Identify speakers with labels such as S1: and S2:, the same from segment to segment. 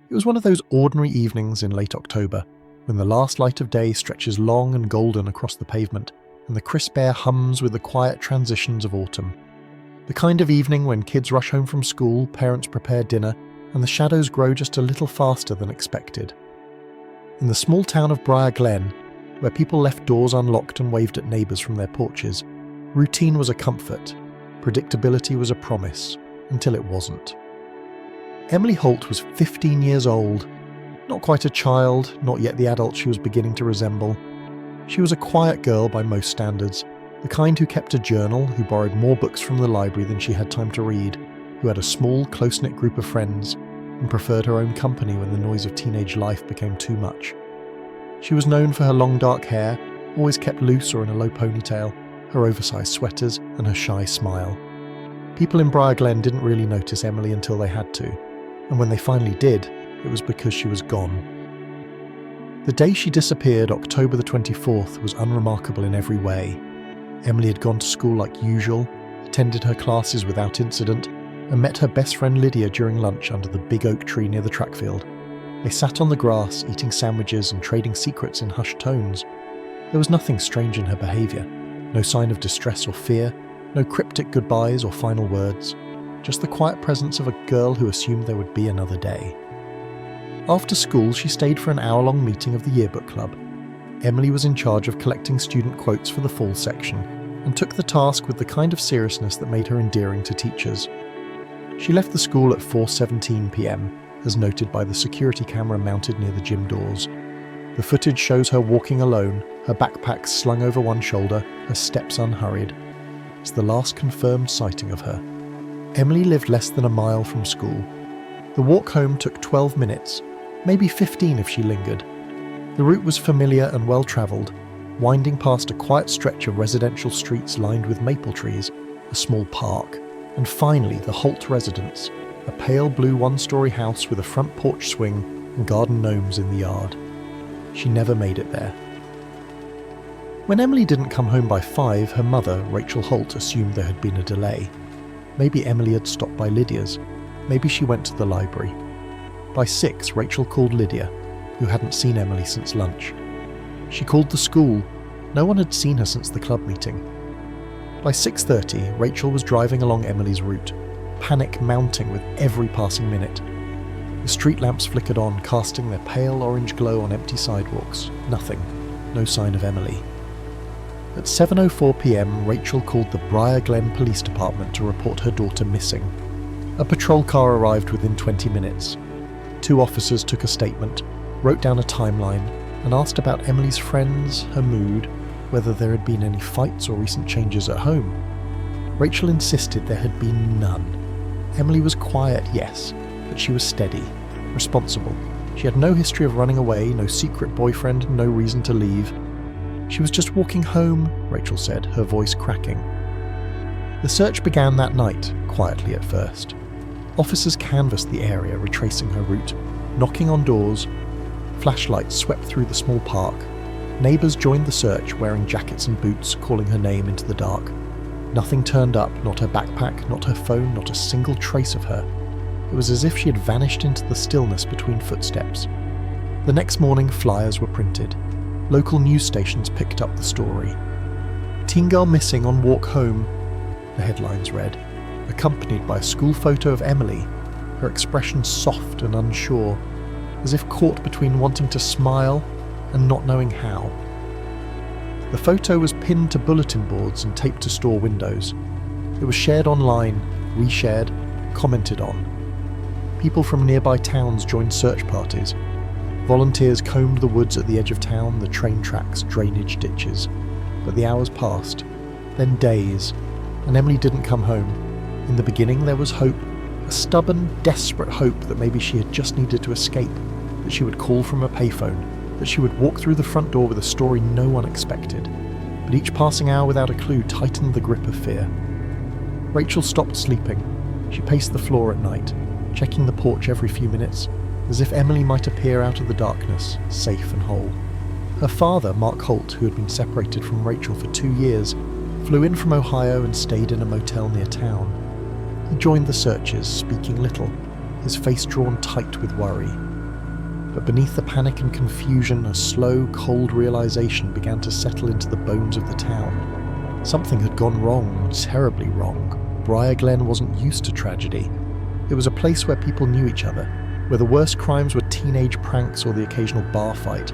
S1: It was one of those ordinary evenings in late October, when the last light of day stretches long and golden across the pavement, and the crisp air hums with the quiet transitions of autumn. The kind of evening when kids rush home from school, parents prepare dinner, and the shadows grow just a little faster than expected. In the small town of Briar Glen, where people left doors unlocked and waved at neighbours from their porches, routine was a comfort, predictability was a promise, until it wasn't. Emily Holt was 15 years old, not quite a child, not yet the adult she was beginning to resemble. She was a quiet girl by most standards, the kind who kept a journal, who borrowed more books from the library than she had time to read, who had a small, close-knit group of friends, and preferred her own company when the noise of teenage life became too much. She was known for her long dark hair, always kept loose or in a low ponytail, her oversized sweaters, and her shy smile. People in Briar Glen didn't really notice Emily until they had to, and when they finally did, it was because she was gone. The day she disappeared, October the 24th, was unremarkable in every way. Emily had gone to school like usual, attended her classes without incident, and met her best friend Lydia during lunch under the big oak tree near the track field. They sat on the grass, eating sandwiches and trading secrets in hushed tones. There was nothing strange in her behaviour, no sign of distress or fear, no cryptic goodbyes or final words, just the quiet presence of a girl who assumed there would be another day. After school, she stayed for an hour-long meeting of the yearbook club. Emily was in charge of collecting student quotes for the fall section, and took the task with the kind of seriousness that made her endearing to teachers. She left the school at 4:17 p.m, as noted by the security camera mounted near the gym doors. The footage shows her walking alone, her backpack slung over one shoulder, her steps unhurried. It's the last confirmed sighting of her. Emily lived less than a mile from school. The walk home took 12 minutes, maybe 15 if she lingered. The route was familiar and well-travelled, winding past a quiet stretch of residential streets lined with maple trees, a small park, and finally the Holt residence, a pale blue one-storey house with a front porch swing and garden gnomes in the yard. She never made it there. When Emily didn't come home by 5, her mother, Rachel Holt, assumed there had been a delay. Maybe Emily had stopped by Lydia's. Maybe she went to the library. By 6, Rachel called Lydia, who hadn't seen Emily since lunch. She called the school. No one had seen her since the club meeting. By 6:30, Rachel was driving along Emily's route, panic mounting with every passing minute. The street lamps flickered on, casting their pale orange glow on empty sidewalks. Nothing. No sign of Emily. At 7:04 p.m, Rachel called the Briar Glen Police Department to report her daughter missing. A patrol car arrived within 20 minutes. 2 officers took a statement, wrote down a timeline, and asked about Emily's friends, her mood, whether there had been any fights or recent changes at home. Rachel insisted there had been none. Emily was quiet, yes, but she was steady, responsible. She had no history of running away, no secret boyfriend, no reason to leave. She was just walking home, Rachel said, her voice cracking. The search began that night, quietly at first. Officers canvassed the area, retracing her route, knocking on doors. Flashlights swept through the small park. Neighbours joined the search, wearing jackets and boots, calling her name into the dark. Nothing turned up, not her backpack, not her phone, not a single trace of her. It was as if she had vanished into the stillness between footsteps. The next morning, flyers were printed. Local news stations picked up the story. "Teen girl missing on walk home," the headlines read, accompanied by a school photo of Emily, her expression soft and unsure, as if caught between wanting to smile and not knowing how. The photo was pinned to bulletin boards and taped to store windows. It was shared online, reshared, commented on. People from nearby towns joined search parties. Volunteers combed the woods at the edge of town, the train tracks, drainage ditches. But the hours passed, then days, and Emily didn't come home. In the beginning there was hope, a stubborn, desperate hope that maybe she had just needed to escape, that she would call from a payphone, that she would walk through the front door with a story no one expected. But each passing hour without a clue tightened the grip of fear. Rachel stopped sleeping. She paced the floor at night, checking the porch every few minutes, as if Emily might appear out of the darkness, safe and whole. Her father, Mark Holt, who had been separated from Rachel for 2 years, flew in from Ohio and stayed in a motel near town. He joined the searchers, speaking little, his face drawn tight with worry. But beneath the panic and confusion, a slow, cold realization began to settle into the bones of the town. Something had gone wrong, terribly wrong. Briar Glen wasn't used to tragedy. It was a place where people knew each other, where the worst crimes were teenage pranks or the occasional bar fight.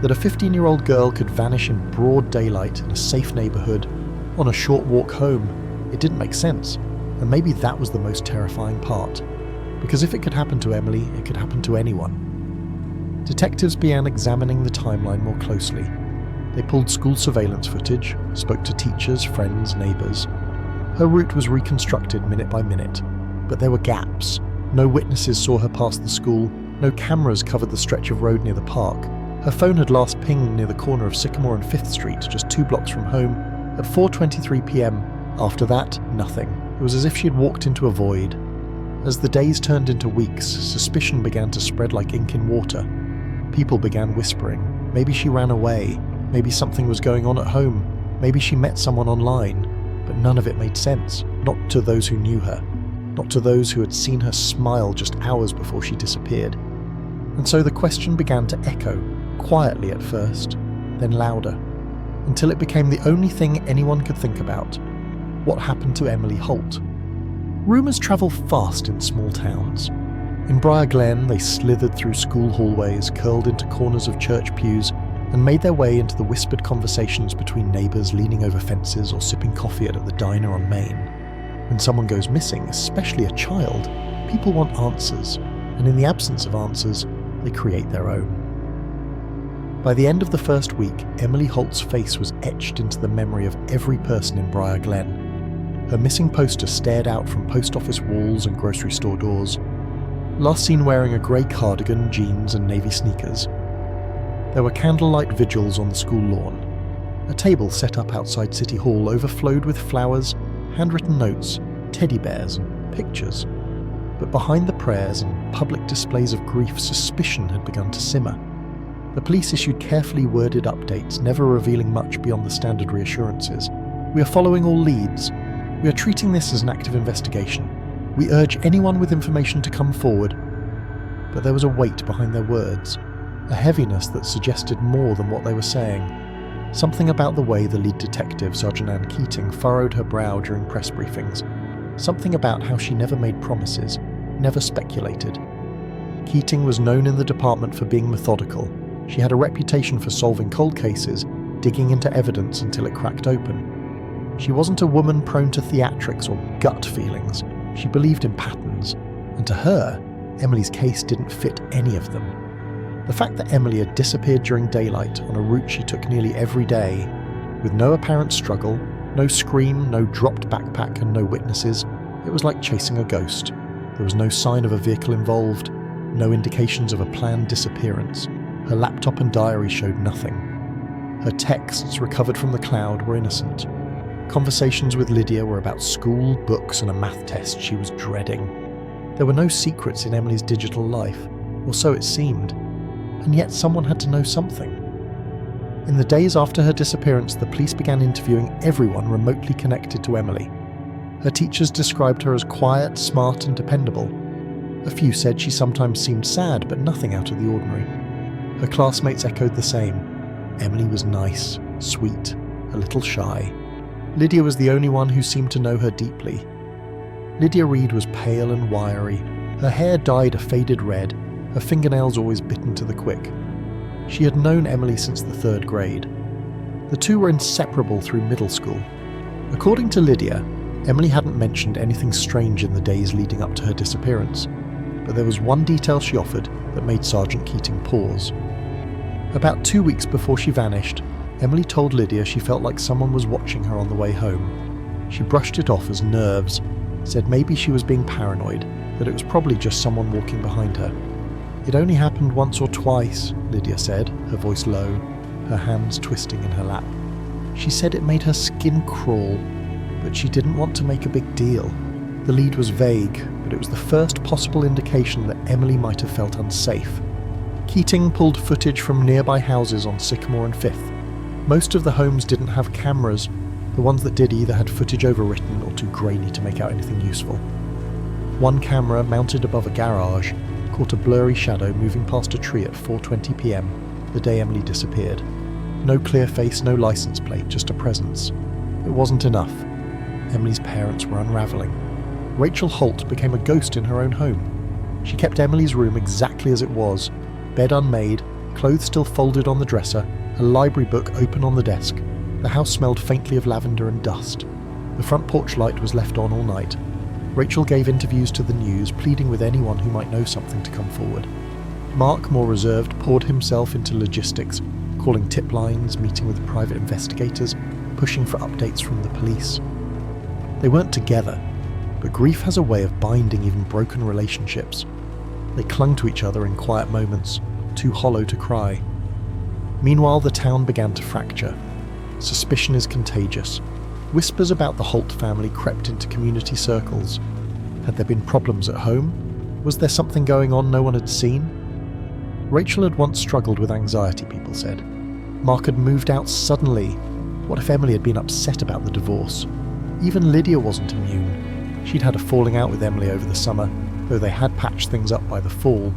S1: That a 15-year-old girl could vanish in broad daylight in a safe neighborhood, on a short walk home, it didn't make sense. And maybe that was the most terrifying part. Because if it could happen to Emily, it could happen to anyone. Detectives began examining the timeline more closely. They pulled school surveillance footage, spoke to teachers, friends, neighbours. Her route was reconstructed minute by minute, but there were gaps. No witnesses saw her pass the school, no cameras covered the stretch of road near the park. Her phone had last pinged near the corner of Sycamore and 5th Street, just 2 blocks from home, at 4:23 p.m. After that, nothing. It was as if she had walked into a void. As the days turned into weeks, suspicion began to spread like ink in water. People began whispering. Maybe she ran away. Maybe something was going on at home. Maybe she met someone online. But none of it made sense. Not to those who knew her. Not to those who had seen her smile just hours before she disappeared. And so the question began to echo, quietly at first, then louder, until it became the only thing anyone could think about. What happened to Emily Holt? Rumours travel fast in small towns. In Briar Glen, they slithered through school hallways, curled into corners of church pews, and made their way into the whispered conversations between neighbours leaning over fences or sipping coffee at the diner on Main. When someone goes missing, especially a child, people want answers, and in the absence of answers, they create their own. By the end of the first week, Emily Holt's face was etched into the memory of every person in Briar Glen. Her missing poster stared out from post office walls and grocery store doors. Last seen wearing a grey cardigan, jeans and navy sneakers. There were candlelight vigils on the school lawn. A table set up outside City Hall overflowed with flowers, handwritten notes, teddy bears and pictures. But behind the prayers and public displays of grief, suspicion had begun to simmer. The police issued carefully worded updates, never revealing much beyond the standard reassurances. We are following all leads. We are treating this as an active investigation. We urge anyone with information to come forward. But there was a weight behind their words, a heaviness that suggested more than what they were saying. Something about the way the lead detective, Sergeant Ann Keating, furrowed her brow during press briefings. Something about how she never made promises, never speculated. Keating was known in the department for being methodical. She had a reputation for solving cold cases, digging into evidence until it cracked open. She wasn't a woman prone to theatrics or gut feelings. She believed in patterns, and to her, Emily's case didn't fit any of them. The fact that Emily had disappeared during daylight on a route she took nearly every day, with no apparent struggle, no scream, no dropped backpack and no witnesses, it was like chasing a ghost. There was no sign of a vehicle involved, no indications of a planned disappearance. Her laptop and diary showed nothing. Her texts, recovered from the cloud, were innocent. Conversations with Lydia were about school, books and a math test she was dreading. There were no secrets in Emily's digital life, or so it seemed, and yet someone had to know something. In the days after her disappearance, the police began interviewing everyone remotely connected to Emily. Her teachers described her as quiet, smart and dependable. A few said she sometimes seemed sad, but nothing out of the ordinary. Her classmates echoed the same. Emily was nice, sweet, a little shy. Lydia was the only one who seemed to know her deeply. Lydia Reed was pale and wiry, her hair dyed a faded red, her fingernails always bitten to the quick. She had known Emily since the 3rd grade. The two were inseparable through middle school. According to Lydia, Emily hadn't mentioned anything strange in the days leading up to her disappearance, but there was one detail she offered that made Sergeant Keating pause. About 2 weeks before she vanished, Emily told Lydia she felt like someone was watching her on the way home. She brushed it off as nerves, said maybe she was being paranoid, that it was probably just someone walking behind her. It only happened once or twice, Lydia said, her voice low, her hands twisting in her lap. She said it made her skin crawl, but she didn't want to make a big deal. The lead was vague, but it was the first possible indication that Emily might have felt unsafe. Keating pulled footage from nearby houses on Sycamore and 5th. Most of the homes didn't have cameras. The ones that did either had footage overwritten or too grainy to make out anything useful. One camera, mounted above a garage, caught a blurry shadow moving past a tree at 4:20 p.m, the day Emily disappeared. No clear face, no license plate, just a presence. It wasn't enough. Emily's parents were unravelling. Rachel Holt became a ghost in her own home. She kept Emily's room exactly as it was, bed unmade, clothes still folded on the dresser, a library book open on the desk. The house smelled faintly of lavender and dust. The front porch light was left on all night. Rachel gave interviews to the news, pleading with anyone who might know something to come forward. Mark, more reserved, poured himself into logistics, calling tip lines, meeting with private investigators, pushing for updates from the police. They weren't together, but grief has a way of binding even broken relationships. They clung to each other in quiet moments, too hollow to cry. Meanwhile, the town began to fracture. Suspicion is contagious. Whispers about the Holt family crept into community circles. Had there been problems at home? Was there something going on no one had seen? Rachel had once struggled with anxiety, people said. Mark had moved out suddenly. What if Emily had been upset about the divorce? Even Lydia wasn't immune. She'd had a falling out with Emily over the summer, though they had patched things up by the fall.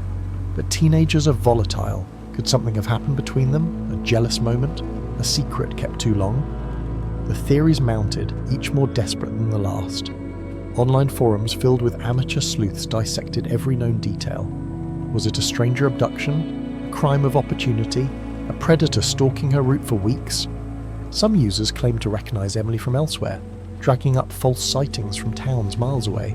S1: But teenagers are volatile. Could something have happened between them? A jealous moment? A secret kept too long? The theories mounted, each more desperate than the last. Online forums filled with amateur sleuths dissected every known detail. Was it a stranger abduction? A crime of opportunity? A predator stalking her route for weeks? Some users claimed to recognise Emily from elsewhere, dragging up false sightings from towns miles away.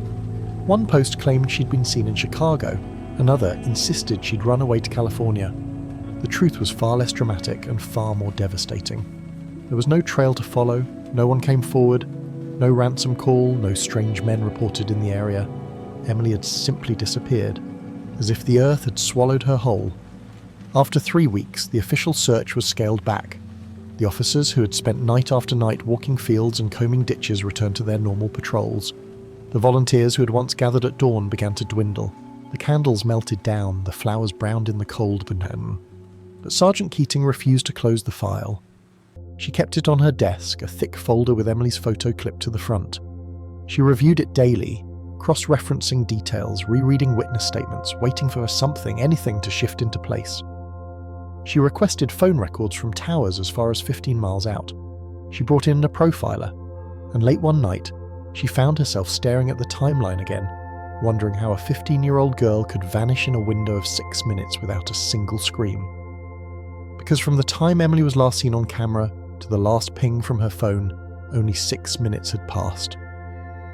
S1: One post claimed she'd been seen in Chicago. Another insisted she'd run away to California. The truth was far less dramatic and far more devastating. There was no trail to follow, no one came forward, no ransom call, no strange men reported in the area. Emily had simply disappeared, as if the earth had swallowed her whole. After 3 weeks, the official search was scaled back. The officers who had spent night after night walking fields and combing ditches returned to their normal patrols. The volunteers who had once gathered at dawn began to dwindle. The candles melted down, the flowers browned in the cold Manhattan. But Sergeant Keating refused to close the file. She kept it on her desk, a thick folder with Emily's photo clipped to the front. She reviewed it daily, cross-referencing details, rereading witness statements, waiting for something, anything to shift into place. She requested phone records from towers as far as 15 miles out. She brought in a profiler, and late one night, she found herself staring at the timeline again, wondering how a 15-year-old girl could vanish in a window of 6 minutes without a single scream. Because from the time Emily was last seen on camera to the last ping from her phone, only 6 minutes had passed.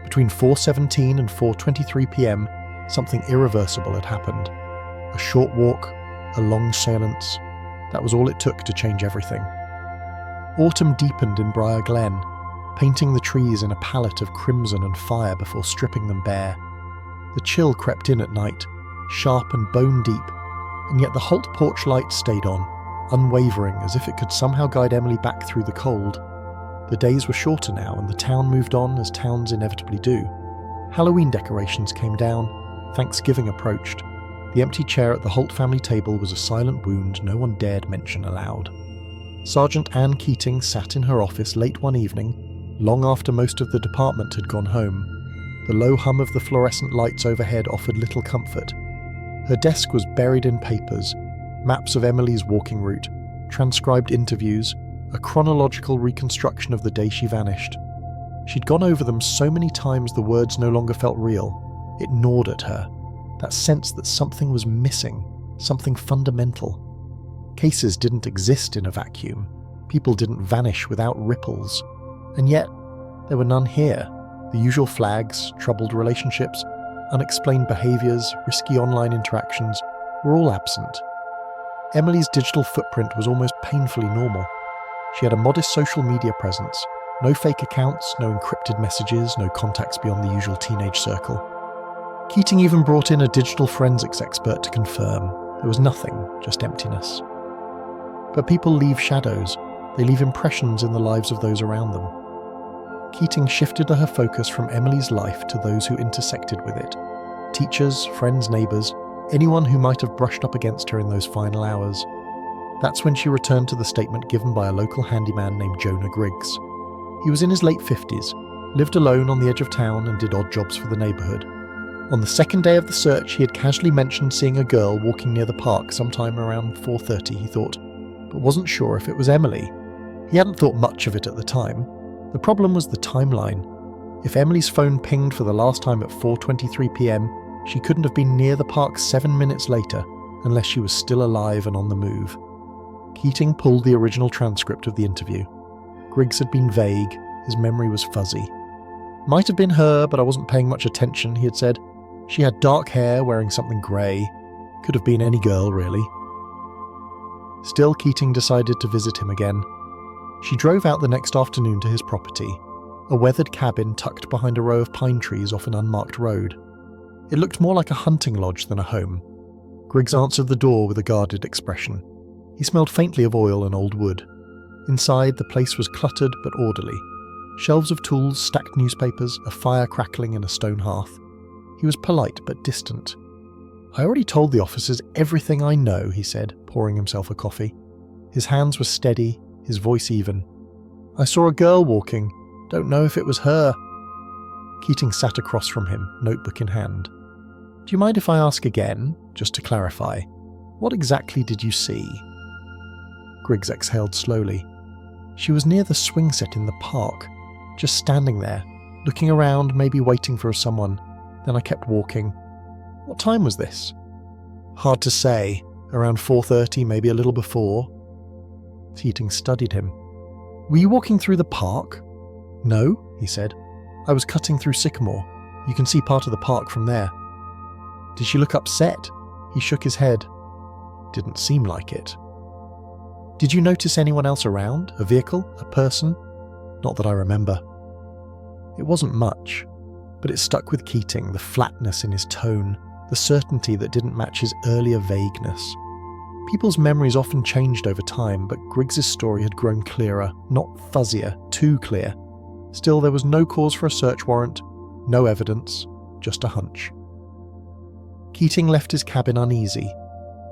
S1: Between 4:17 and 4:23 p.m, something irreversible had happened. A short walk, a long silence. That was all it took to change everything. Autumn deepened in Briar Glen, painting the trees in a palette of crimson and fire before stripping them bare. The chill crept in at night, sharp and bone deep, and yet the Holt porch light stayed on, unwavering, as if it could somehow guide Emily back through the cold. The days were shorter now, and the town moved on as towns inevitably do. Halloween decorations came down, Thanksgiving approached. The empty chair at the Holt family table was a silent wound no one dared mention aloud. Sergeant Anne Keating sat in her office late one evening, long after most of the department had gone home. The low hum of the fluorescent lights overhead offered little comfort. Her desk was buried in papers, maps of Emily's walking route, transcribed interviews, a chronological reconstruction of the day she vanished. She'd gone over them so many times the words no longer felt real. It gnawed at her, that sense that something was missing, something fundamental. Cases didn't exist in a vacuum. People didn't vanish without ripples. And yet, there were none here. The usual flags, troubled relationships, unexplained behaviours, risky online interactions were all absent. Emily's digital footprint was almost painfully normal. She had a modest social media presence, no fake accounts, no encrypted messages, no contacts beyond the usual teenage circle. Keating even brought in a digital forensics expert to confirm. There was nothing, just emptiness. But people leave shadows. They leave impressions in the lives of those around them. Keating shifted her focus from Emily's life to those who intersected with it. Teachers, friends, neighbours, anyone who might have brushed up against her in those final hours. That's when she returned to the statement given by a local handyman named Jonah Griggs. He was in his late 50s, lived alone on the edge of town and did odd jobs for the neighbourhood. On the second day of the search, he had casually mentioned seeing a girl walking near the park sometime around 4:30, he thought, but wasn't sure if it was Emily. He hadn't thought much of it at the time. The problem was the timeline. If Emily's phone pinged for the last time at 4:23 p.m, she couldn't have been near the park 7 minutes later unless she was still alive and on the move. Keating pulled the original transcript of the interview. Griggs had been vague, his memory was fuzzy. Might have been her, but I wasn't paying much attention, he had said. She had dark hair, wearing something grey. Could have been any girl, really. Still, Keating decided to visit him again. She drove out the next afternoon to his property, a weathered cabin tucked behind a row of pine trees off an unmarked road. It looked more like a hunting lodge than a home. Griggs answered the door with a guarded expression. He smelled faintly of oil and old wood. Inside, the place was cluttered but orderly. Shelves of tools, stacked newspapers, a fire crackling in a stone hearth. He was polite but distant. "I already told the officers everything I know," he said, pouring himself a coffee. His hands were steady, his voice even. "I saw a girl walking. Don't know if it was her." Keating sat across from him, notebook in hand. "Do you mind if I ask again, just to clarify? What exactly did you see?" Griggs exhaled slowly. "She was near the swing set in the park, just standing there, looking around, maybe waiting for someone. Then I kept walking." "What time was this?" "Hard to say. Around 4:30, maybe a little before." Keating studied him. "Were you walking through the park?" "No," he said. "I was cutting through Sycamore. You can see part of the park from there." "Did she look upset?" He shook his head. "Didn't seem like it." "Did you notice anyone else around? A vehicle? A person?" "Not that I remember." It wasn't much, but it stuck with Keating, the flatness in his tone, the certainty that didn't match his earlier vagueness. People's memories often changed over time, but Griggs's story had grown clearer, not fuzzier, too clear. Still, there was no cause for a search warrant, no evidence, just a hunch. Keating left his cabin uneasy.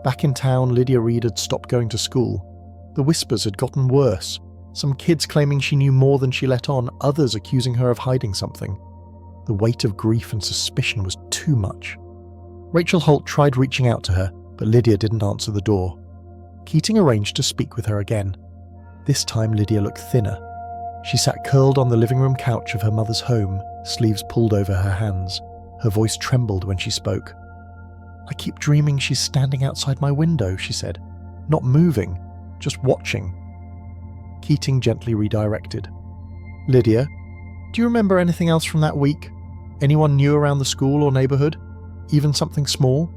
S1: Back in town, Lydia Reed had stopped going to school. The whispers had gotten worse. Some kids claiming she knew more than she let on, others accusing her of hiding something. The weight of grief and suspicion was too much. Rachel Holt tried reaching out to her, but Lydia didn't answer the door. Keating arranged to speak with her again. This time Lydia looked thinner. She sat curled on the living room couch of her mother's home, sleeves pulled over her hands. Her voice trembled when she spoke. "I keep dreaming she's standing outside my window," she said. "Not moving, just watching." Keating gently redirected. "Lydia, do you remember anything else from that week? Anyone new around the school or neighbourhood? Even something small?"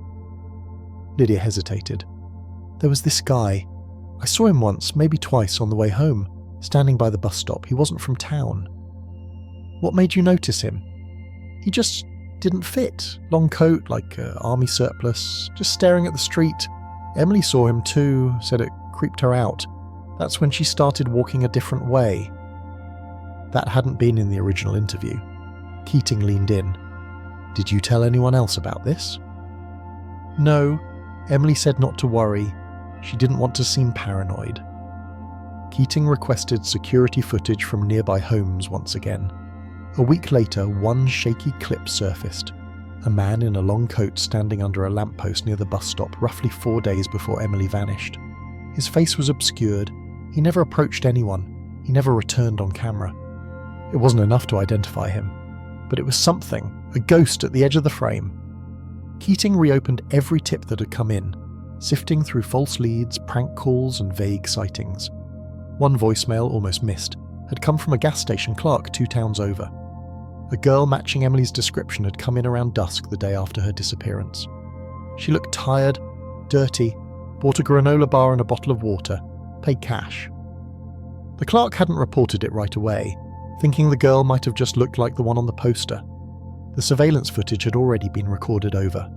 S1: Lydia hesitated. "There was this guy. I saw him once, maybe twice on the way home, standing by the bus stop. He wasn't from town." "What made you notice him?" "He just didn't fit. Long coat, like army surplus, just staring at the street. Emily saw him too, said it creeped her out. That's when she started walking a different way." That hadn't been in the original interview. Keating leaned in. "Did you tell anyone else about this?" "No. Emily said not to worry. She didn't want to seem paranoid." Keating requested security footage from nearby homes once again. A week later, one shaky clip surfaced. A man in a long coat standing under a lamppost near the bus stop roughly 4 days before Emily vanished. His face was obscured. He never approached anyone. He never returned on camera. It wasn't enough to identify him, but it was something, a ghost at the edge of the frame. Keating reopened every tip that had come in, sifting through false leads, prank calls, and vague sightings. One voicemail, almost missed, had come from a gas station clerk 2 towns over. A girl matching Emily's description had come in around dusk the day after her disappearance. She looked tired, dirty, bought a granola bar and a bottle of water, paid cash. The clerk hadn't reported it right away, thinking the girl might have just looked like the one on the poster. The surveillance footage had already been recorded over.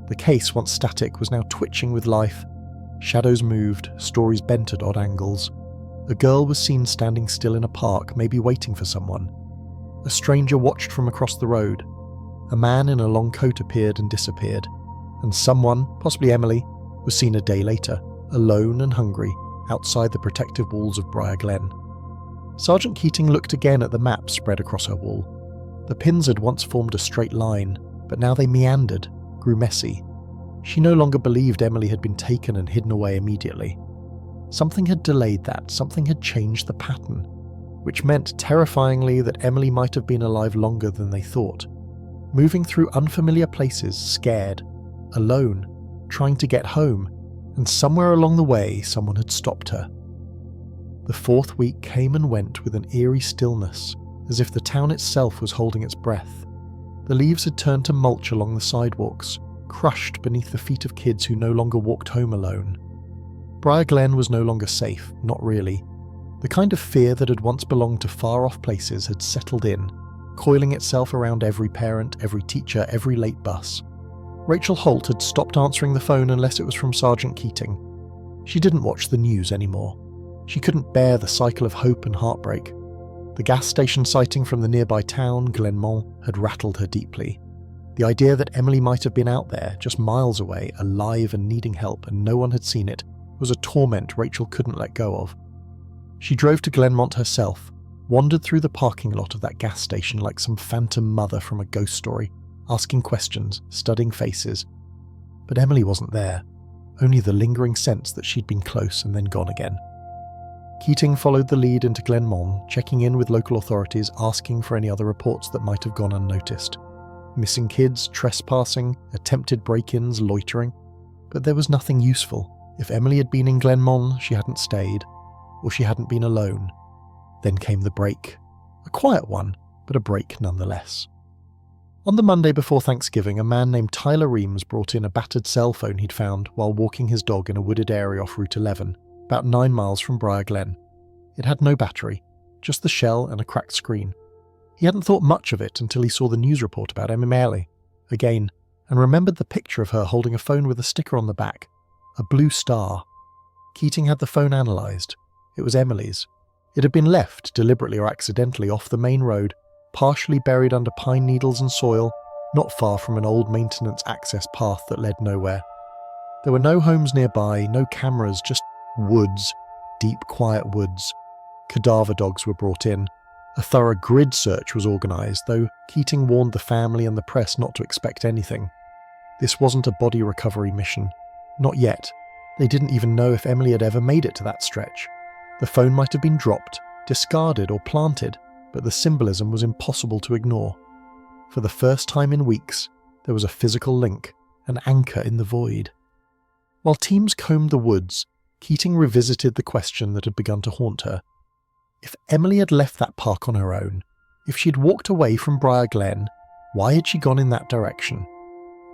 S1: The case, once static, was now twitching with life. Shadows moved, stories bent at odd angles. A girl was seen standing still in a park, maybe waiting for someone. A stranger watched from across the road. A man in a long coat appeared and disappeared. And someone, possibly Emily, was seen a day later, alone and hungry, outside the protective walls of Briar Glen. Sergeant Keating looked again at the map spread across her wall. The pins had once formed a straight line, but now they meandered, grew messy. She no longer believed Emily had been taken and hidden away immediately. Something had delayed that, something had changed the pattern, which meant terrifyingly that Emily might have been alive longer than they thought, moving through unfamiliar places, scared, alone, trying to get home, and somewhere along the way someone had stopped her. The fourth week came and went with an eerie stillness, as if the town itself was holding its breath. The leaves had turned to mulch along the sidewalks, crushed beneath the feet of kids who no longer walked home alone. Briar Glen was no longer safe, not really. The kind of fear that had once belonged to far-off places had settled in, coiling itself around every parent, every teacher, every late bus. Rachel Holt had stopped answering the phone unless it was from Sergeant Keating. She didn't watch the news anymore. She couldn't bear the cycle of hope and heartbreak. The gas station sighting from the nearby town, Glenmont, had rattled her deeply. The idea that Emily might have been out there, just miles away, alive and needing help, and no one had seen it, was a torment Rachel couldn't let go of. She drove to Glenmont herself, wandered through the parking lot of that gas station like some phantom mother from a ghost story, asking questions, studying faces. But Emily wasn't there, only the lingering sense that she'd been close and then gone again. Keating followed the lead into Glenmont, checking in with local authorities, asking for any other reports that might have gone unnoticed. Missing kids, trespassing, attempted break-ins, loitering. But there was nothing useful. If Emily had been in Glenmont, she hadn't stayed, or she hadn't been alone. Then came the break. A quiet one, but a break nonetheless. On the Monday before Thanksgiving, a man named Tyler Reams brought in a battered cell phone he'd found while walking his dog in a wooded area off Route 11, about 9 miles from Briar Glen. It had no battery, just the shell and a cracked screen. He hadn't thought much of it until he saw the news report about Emily again, and remembered the picture of her holding a phone with a sticker on the back, a blue star. Keating had the phone analysed. It was Emily's. It had been left, deliberately or accidentally, off the main road, partially buried under pine needles and soil, not far from an old maintenance access path that led nowhere. There were no homes nearby, no cameras, just woods, deep, quiet woods. Cadaver dogs were brought in. A thorough grid search was organised, though Keating warned the family and the press not to expect anything. This wasn't a body recovery mission. Not yet. They didn't even know if Emily had ever made it to that stretch. The phone might have been dropped, discarded or planted, but the symbolism was impossible to ignore. For the first time in weeks, there was a physical link, an anchor in the void. While teams combed the woods, Keating revisited the question that had begun to haunt her. If Emily had left that park on her own, if she'd walked away from Briar Glen, why had she gone in that direction?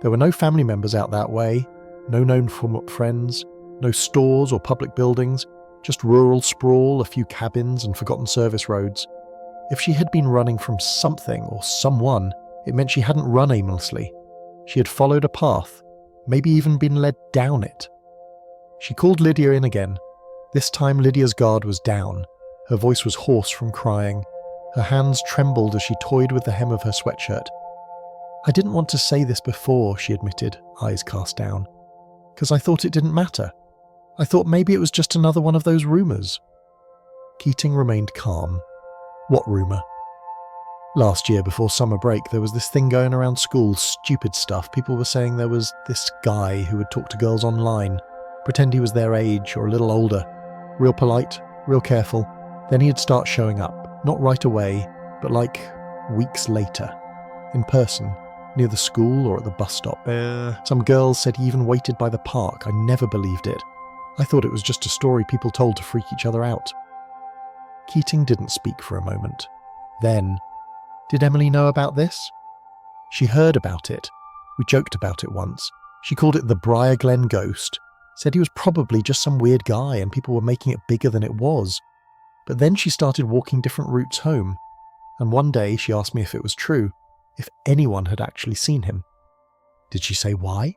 S1: There were no family members out that way, no known friends, no stores or public buildings, just rural sprawl, a few cabins and forgotten service roads. If she had been running from something or someone, it meant she hadn't run aimlessly. She had followed a path, maybe even been led down it. She called Lydia in again. This time Lydia's guard was down. Her voice was hoarse from crying. Her hands trembled as she toyed with the hem of her sweatshirt. "I didn't want to say this before," she admitted, eyes cast down, "because I thought it didn't matter. I thought maybe it was just another one of those rumours." Keating remained calm. What rumour? Last year, before summer break, there was this thing going around school, stupid stuff. People were saying there was this guy who would talk to girls online, pretend he was their age or a little older, real polite, real careful. Then he'd start showing up, not right away, but like weeks later, in person, near the school or at the bus stop. Some girls said he even waited by the park. I never believed it. I thought it was just a story people told to freak each other out. Keating didn't speak for a moment. Then, did Emily know about this? She heard about it. We joked about it once. She called it the Briar Glen ghost, said he was probably just some weird guy and people were making it bigger than it was. But then she started walking different routes home, and one day she asked me if it was true, if anyone had actually seen him. Did she say why?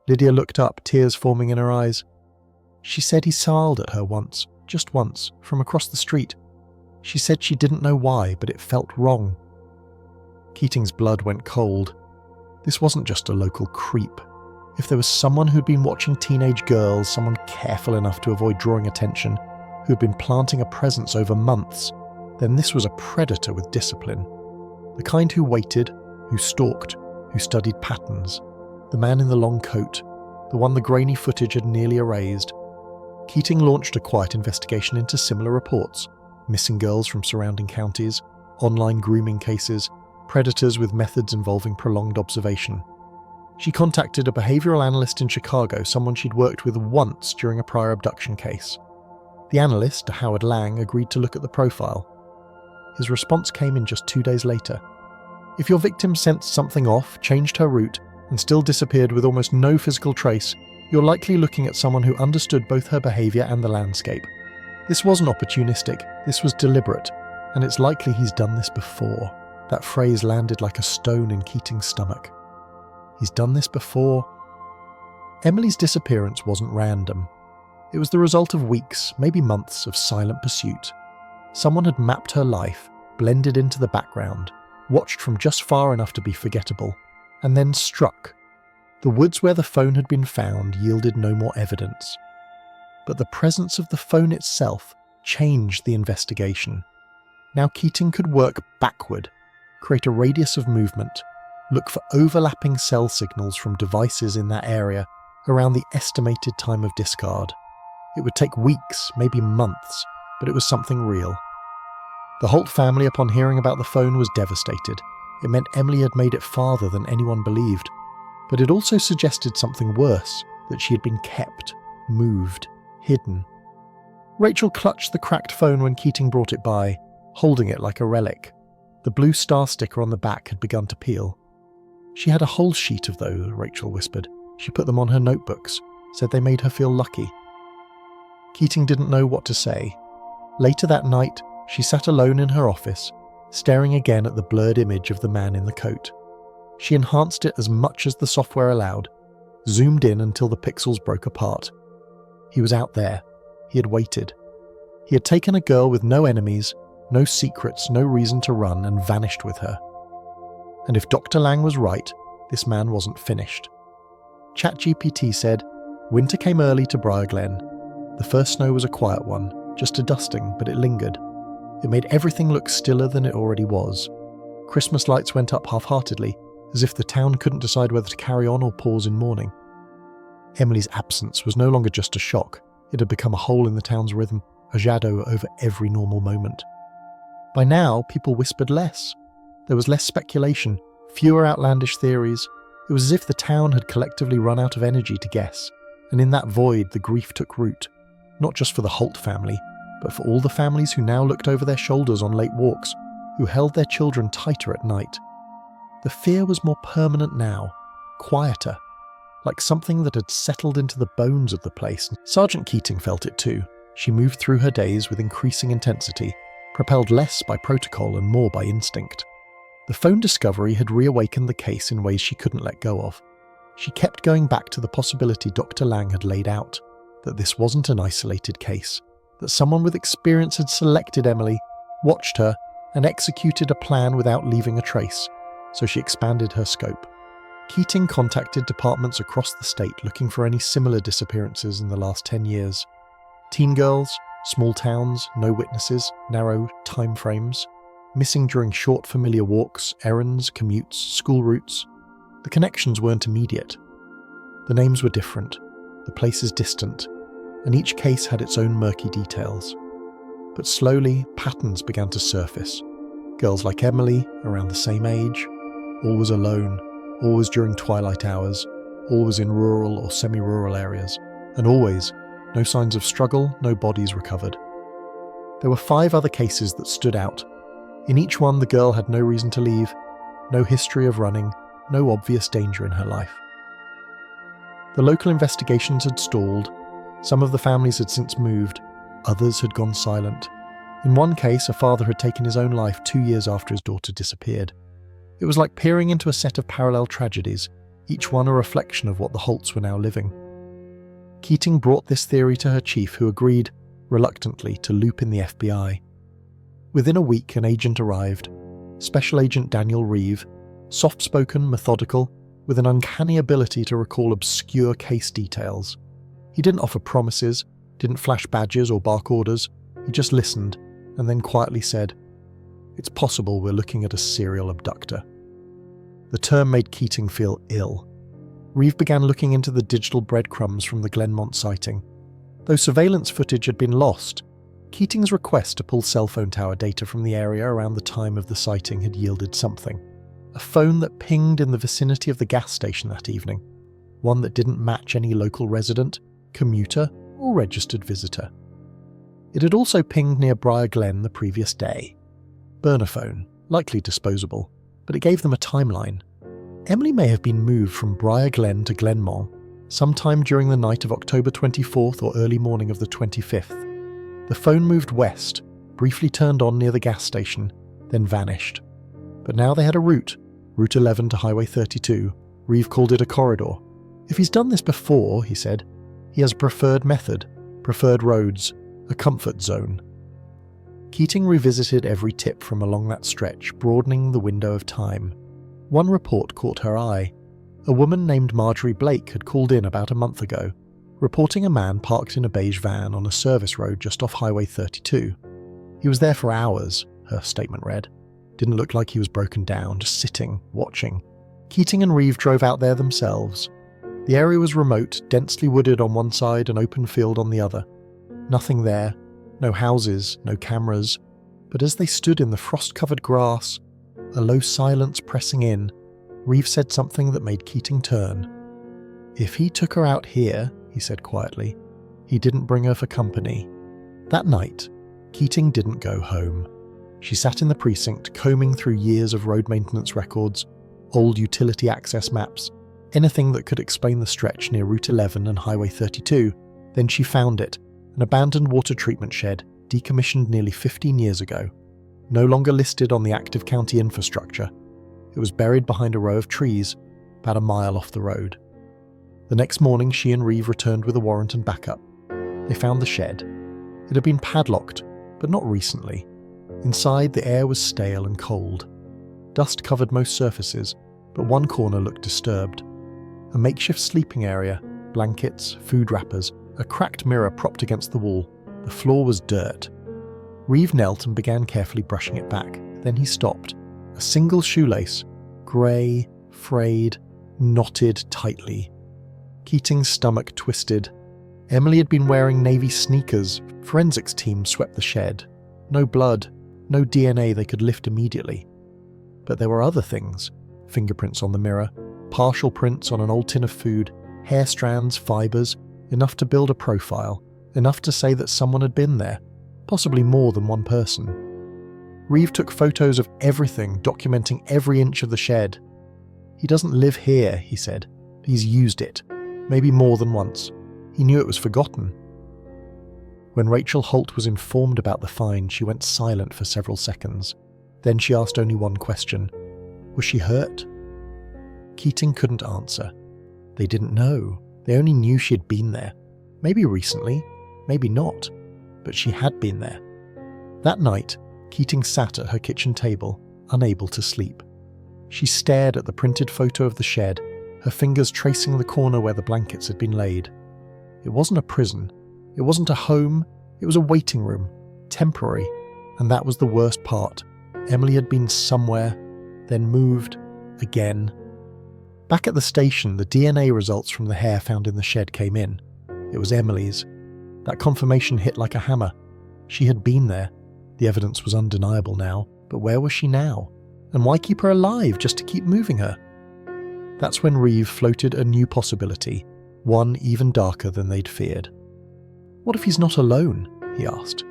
S1: Lydia looked up, tears forming in her eyes. She said he smiled at her once, just once, from across the street. She said she didn't know why, but it felt wrong. Keating's blood went cold. This wasn't just a local creep. If there was someone who'd been watching teenage girls, someone careful enough to avoid drawing attention, who'd been planting a presence over months, then this was a predator with discipline. The kind who waited, who stalked, who studied patterns, the man in the long coat, the one the grainy footage had nearly erased. Keating launched a quiet investigation into similar reports: missing girls from surrounding counties, online grooming cases, predators with methods involving prolonged observation. She contacted a behavioral analyst in Chicago, someone she'd worked with once during a prior abduction case. The analyst, Howard Lang, agreed to look at the profile. His response came in just 2 days later. If your victim sensed something off, changed her route, and still disappeared with almost no physical trace, you're likely looking at someone who understood both her behaviour and the landscape. This wasn't opportunistic, this was deliberate, and it's likely he's done this before. That phrase landed like a stone in Keating's stomach. He's done this before. Emily's disappearance wasn't random. It was the result of weeks, maybe months, of silent pursuit. Someone had mapped her life, blended into the background, watched from just far enough to be forgettable, and then struck. The woods where the phone had been found yielded no more evidence. But the presence of the phone itself changed the investigation. Now Keating could work backward, create a radius of movement, look for overlapping cell signals from devices in that area around the estimated time of discard. It would take weeks, maybe months, but it was something real. The Holt family, upon hearing about the phone, was devastated. It meant Emily had made it farther than anyone believed. But it also suggested something worse, that she had been kept, moved, hidden. Rachel clutched the cracked phone when Keating brought it by, holding it like a relic. The blue star sticker on the back had begun to peel. She had a whole sheet of those, Rachel whispered. She put them on her notebooks, said they made her feel lucky. Keating didn't know what to say. Later that night, she sat alone in her office, staring again at the blurred image of the man in the coat. She enhanced it as much as the software allowed, zoomed in until the pixels broke apart. He was out there. He had waited. He had taken a girl with no enemies, no secrets, no reason to run, and vanished with her. And if Dr. Lang was right, this man wasn't finished. ChatGPT said, winter came early to Briarglen. The first snow was a quiet one, just a dusting, but it lingered. It made everything look stiller than it already was. Christmas lights went up half-heartedly, as if the town couldn't decide whether to carry on or pause in mourning. Emily's absence was no longer just a shock. It had become a hole in the town's rhythm, a shadow over every normal moment. By now, people whispered less. There was less speculation, fewer outlandish theories. It was as if the town had collectively run out of energy to guess, and in that void the grief took root, not just for the Holt family, but for all the families who now looked over their shoulders on late walks, who held their children tighter at night. The fear was more permanent now, quieter, like something that had settled into the bones of the place. Sergeant Keating felt it too. She moved through her days with increasing intensity, propelled less by protocol and more by instinct. The phone discovery had reawakened the case in ways she couldn't let go of. She kept going back to the possibility Dr. Lang had laid out, that this wasn't an isolated case, that someone with experience had selected Emily, watched her, and executed a plan without leaving a trace, so she expanded her scope. Keating contacted departments across the state looking for any similar disappearances in the last 10 years. Teen girls, small towns, no witnesses, narrow time frames, missing during short familiar walks, errands, commutes, school routes. The connections weren't immediate. The names were different, the places distant, and each case had its own murky details. But slowly, patterns began to surface. Girls like Emily, around the same age, always alone, always during twilight hours, always in rural or semi-rural areas, and always no signs of struggle, no bodies recovered. There were 5 other cases that stood out. In each one, the girl had no reason to leave, no history of running, no obvious danger in her life. The local investigations had stalled. Some of the families had since moved, others had gone silent. In one case, a father had taken his own life 2 years after his daughter disappeared. It was like peering into a set of parallel tragedies, each one a reflection of what the Holts were now living. Keating brought this theory to her chief, who agreed, reluctantly, to loop in the FBI. Within a week, an agent arrived, Special Agent Daniel Reeve, soft-spoken, methodical, with an uncanny ability to recall obscure case details. He didn't offer promises, didn't flash badges or bark orders. He just listened, and then quietly said, "It's possible we're looking at a serial abductor." The term made Keating feel ill. Reeve began looking into the digital breadcrumbs from the Glenmont sighting. Though surveillance footage had been lost, Keating's request to pull cell phone tower data from the area around the time of the sighting had yielded something. A phone that pinged in the vicinity of the gas station that evening. One that didn't match any local resident, commuter, or registered visitor. It had also pinged near Briar Glen the previous day. Burner phone, likely disposable, but it gave them a timeline. Emily may have been moved from Briar Glen to Glenmont sometime during the night of October 24th or early morning of the 25th. The phone moved west, briefly turned on near the gas station, then vanished. But now they had a route, Route 11 to Highway 32. Reeve called it a corridor. If he's done this before, he said, he has a preferred method, preferred roads, a comfort zone. Keating revisited every tip from along that stretch, broadening the window of time. One report caught her eye. A woman named Marjorie Blake had called in about a month ago, reporting a man parked in a beige van on a service road just off Highway 32. He was there for hours, her statement read. Didn't look like he was broken down, just sitting, watching. Keating and Reeve drove out there themselves. The area was remote, densely wooded on one side and open field on the other. Nothing there, no houses, no cameras, but as they stood in the frost-covered grass, a low silence pressing in, Reeve said something that made Keating turn. If he took her out here, he said quietly, he didn't bring her for company. That night, Keating didn't go home. She sat in the precinct, combing through years of road maintenance records, old utility access maps, anything that could explain the stretch near Route 11 and Highway 32. Then she found it, an abandoned water treatment shed, decommissioned nearly 15 years ago. No longer listed on the active county infrastructure. It was buried behind a row of trees, about a mile off the road. The next morning, she and Reeve returned with a warrant and backup. They found the shed. It had been padlocked, but not recently. Inside, the air was stale and cold. Dust covered most surfaces, but one corner looked disturbed. A makeshift sleeping area, blankets, food wrappers, a cracked mirror propped against the wall. The floor was dirt. Reeve knelt and began carefully brushing it back. Then he stopped. A single shoelace, grey, frayed, knotted tightly. Keating's stomach twisted. Emily had been wearing navy sneakers. Forensics team swept the shed. No blood, no DNA they could lift immediately. But there were other things. Fingerprints on the mirror, partial prints on an old tin of food, hair strands, fibres, enough to build a profile, enough to say that someone had been there, possibly more than one person. Reeve took photos of everything, documenting every inch of the shed. He doesn't live here, he said. He's used it. Maybe more than once. He knew it was forgotten. When Rachel Holt was informed about the find, she went silent for several seconds. Then she asked only one question. Was she hurt? Keating couldn't answer. They didn't know. They only knew she had been there. Maybe recently, maybe not. But she had been there. That night, Keating sat at her kitchen table, unable to sleep. She stared at the printed photo of the shed, her fingers tracing the corner where the blankets had been laid. It wasn't a prison. It wasn't a home. It was a waiting room, temporary. And that was the worst part. Emily had been somewhere, then moved, again. Back at the station, the DNA results from the hair found in the shed came in. It was Emily's. That confirmation hit like a hammer. She had been there. The evidence was undeniable now, but where was she now? And why keep her alive just to keep moving her? That's when Reeve floated a new possibility, one even darker than they'd feared. What if he's not alone? He asked.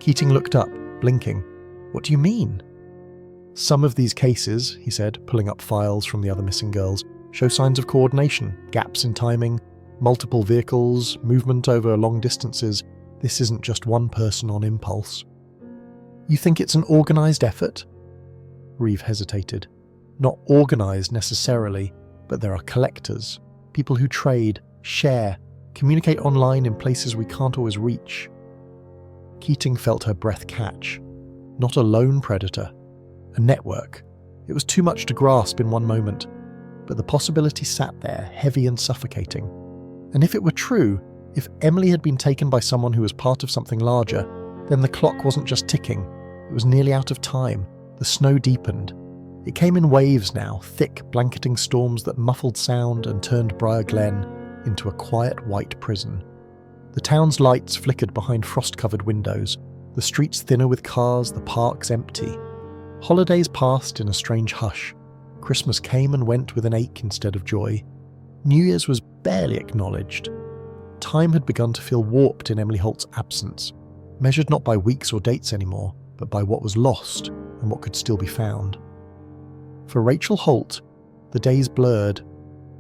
S1: Keating looked up, blinking. What do you mean? Some of these cases, he said, pulling up files from the other missing girls, show signs of coordination, gaps in timing, multiple vehicles, movement over long distances. This isn't just one person on impulse. You think it's an organised effort? Reeve hesitated. Not organised necessarily, but there are collectors, people who trade, share, communicate online in places we can't always reach. Keating felt her breath catch. Not a lone predator, a network. It was too much to grasp in one moment, but the possibility sat there, heavy and suffocating. And if it were true, if Emily had been taken by someone who was part of something larger, then the clock wasn't just ticking, it was nearly out of time. The snow deepened. It came in waves now, thick, blanketing storms that muffled sound and turned Briar Glen into a quiet white prison. The town's lights flickered behind frost-covered windows, the streets thinner with cars, the parks empty. Holidays passed in a strange hush. Christmas came and went with an ache instead of joy. New Year's was barely acknowledged. Time had begun to feel warped in Emily Holt's absence, measured not by weeks or dates anymore, but by what was lost and what could still be found. For Rachel Holt, the days blurred.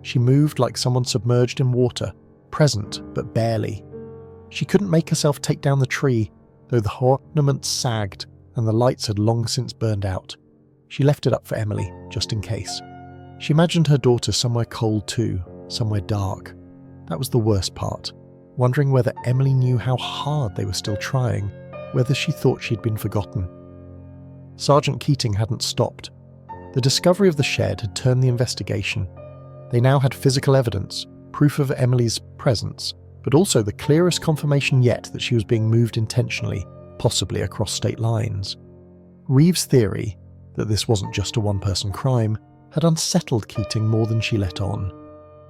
S1: She moved like someone submerged in water, present but barely. She couldn't make herself take down the tree, though the ornaments sagged and the lights had long since burned out. She left it up for Emily, just in case. She imagined her daughter somewhere cold too, somewhere dark. That was the worst part, wondering whether Emily knew how hard they were still trying, whether she thought she'd been forgotten. Sergeant Keating hadn't stopped. The discovery of the shed had turned the investigation. They now had physical evidence, proof of Emily's presence, but also the clearest confirmation yet that she was being moved intentionally, possibly across state lines. Reeves' theory, that this wasn't just a one-person crime, had unsettled Keating more than she let on.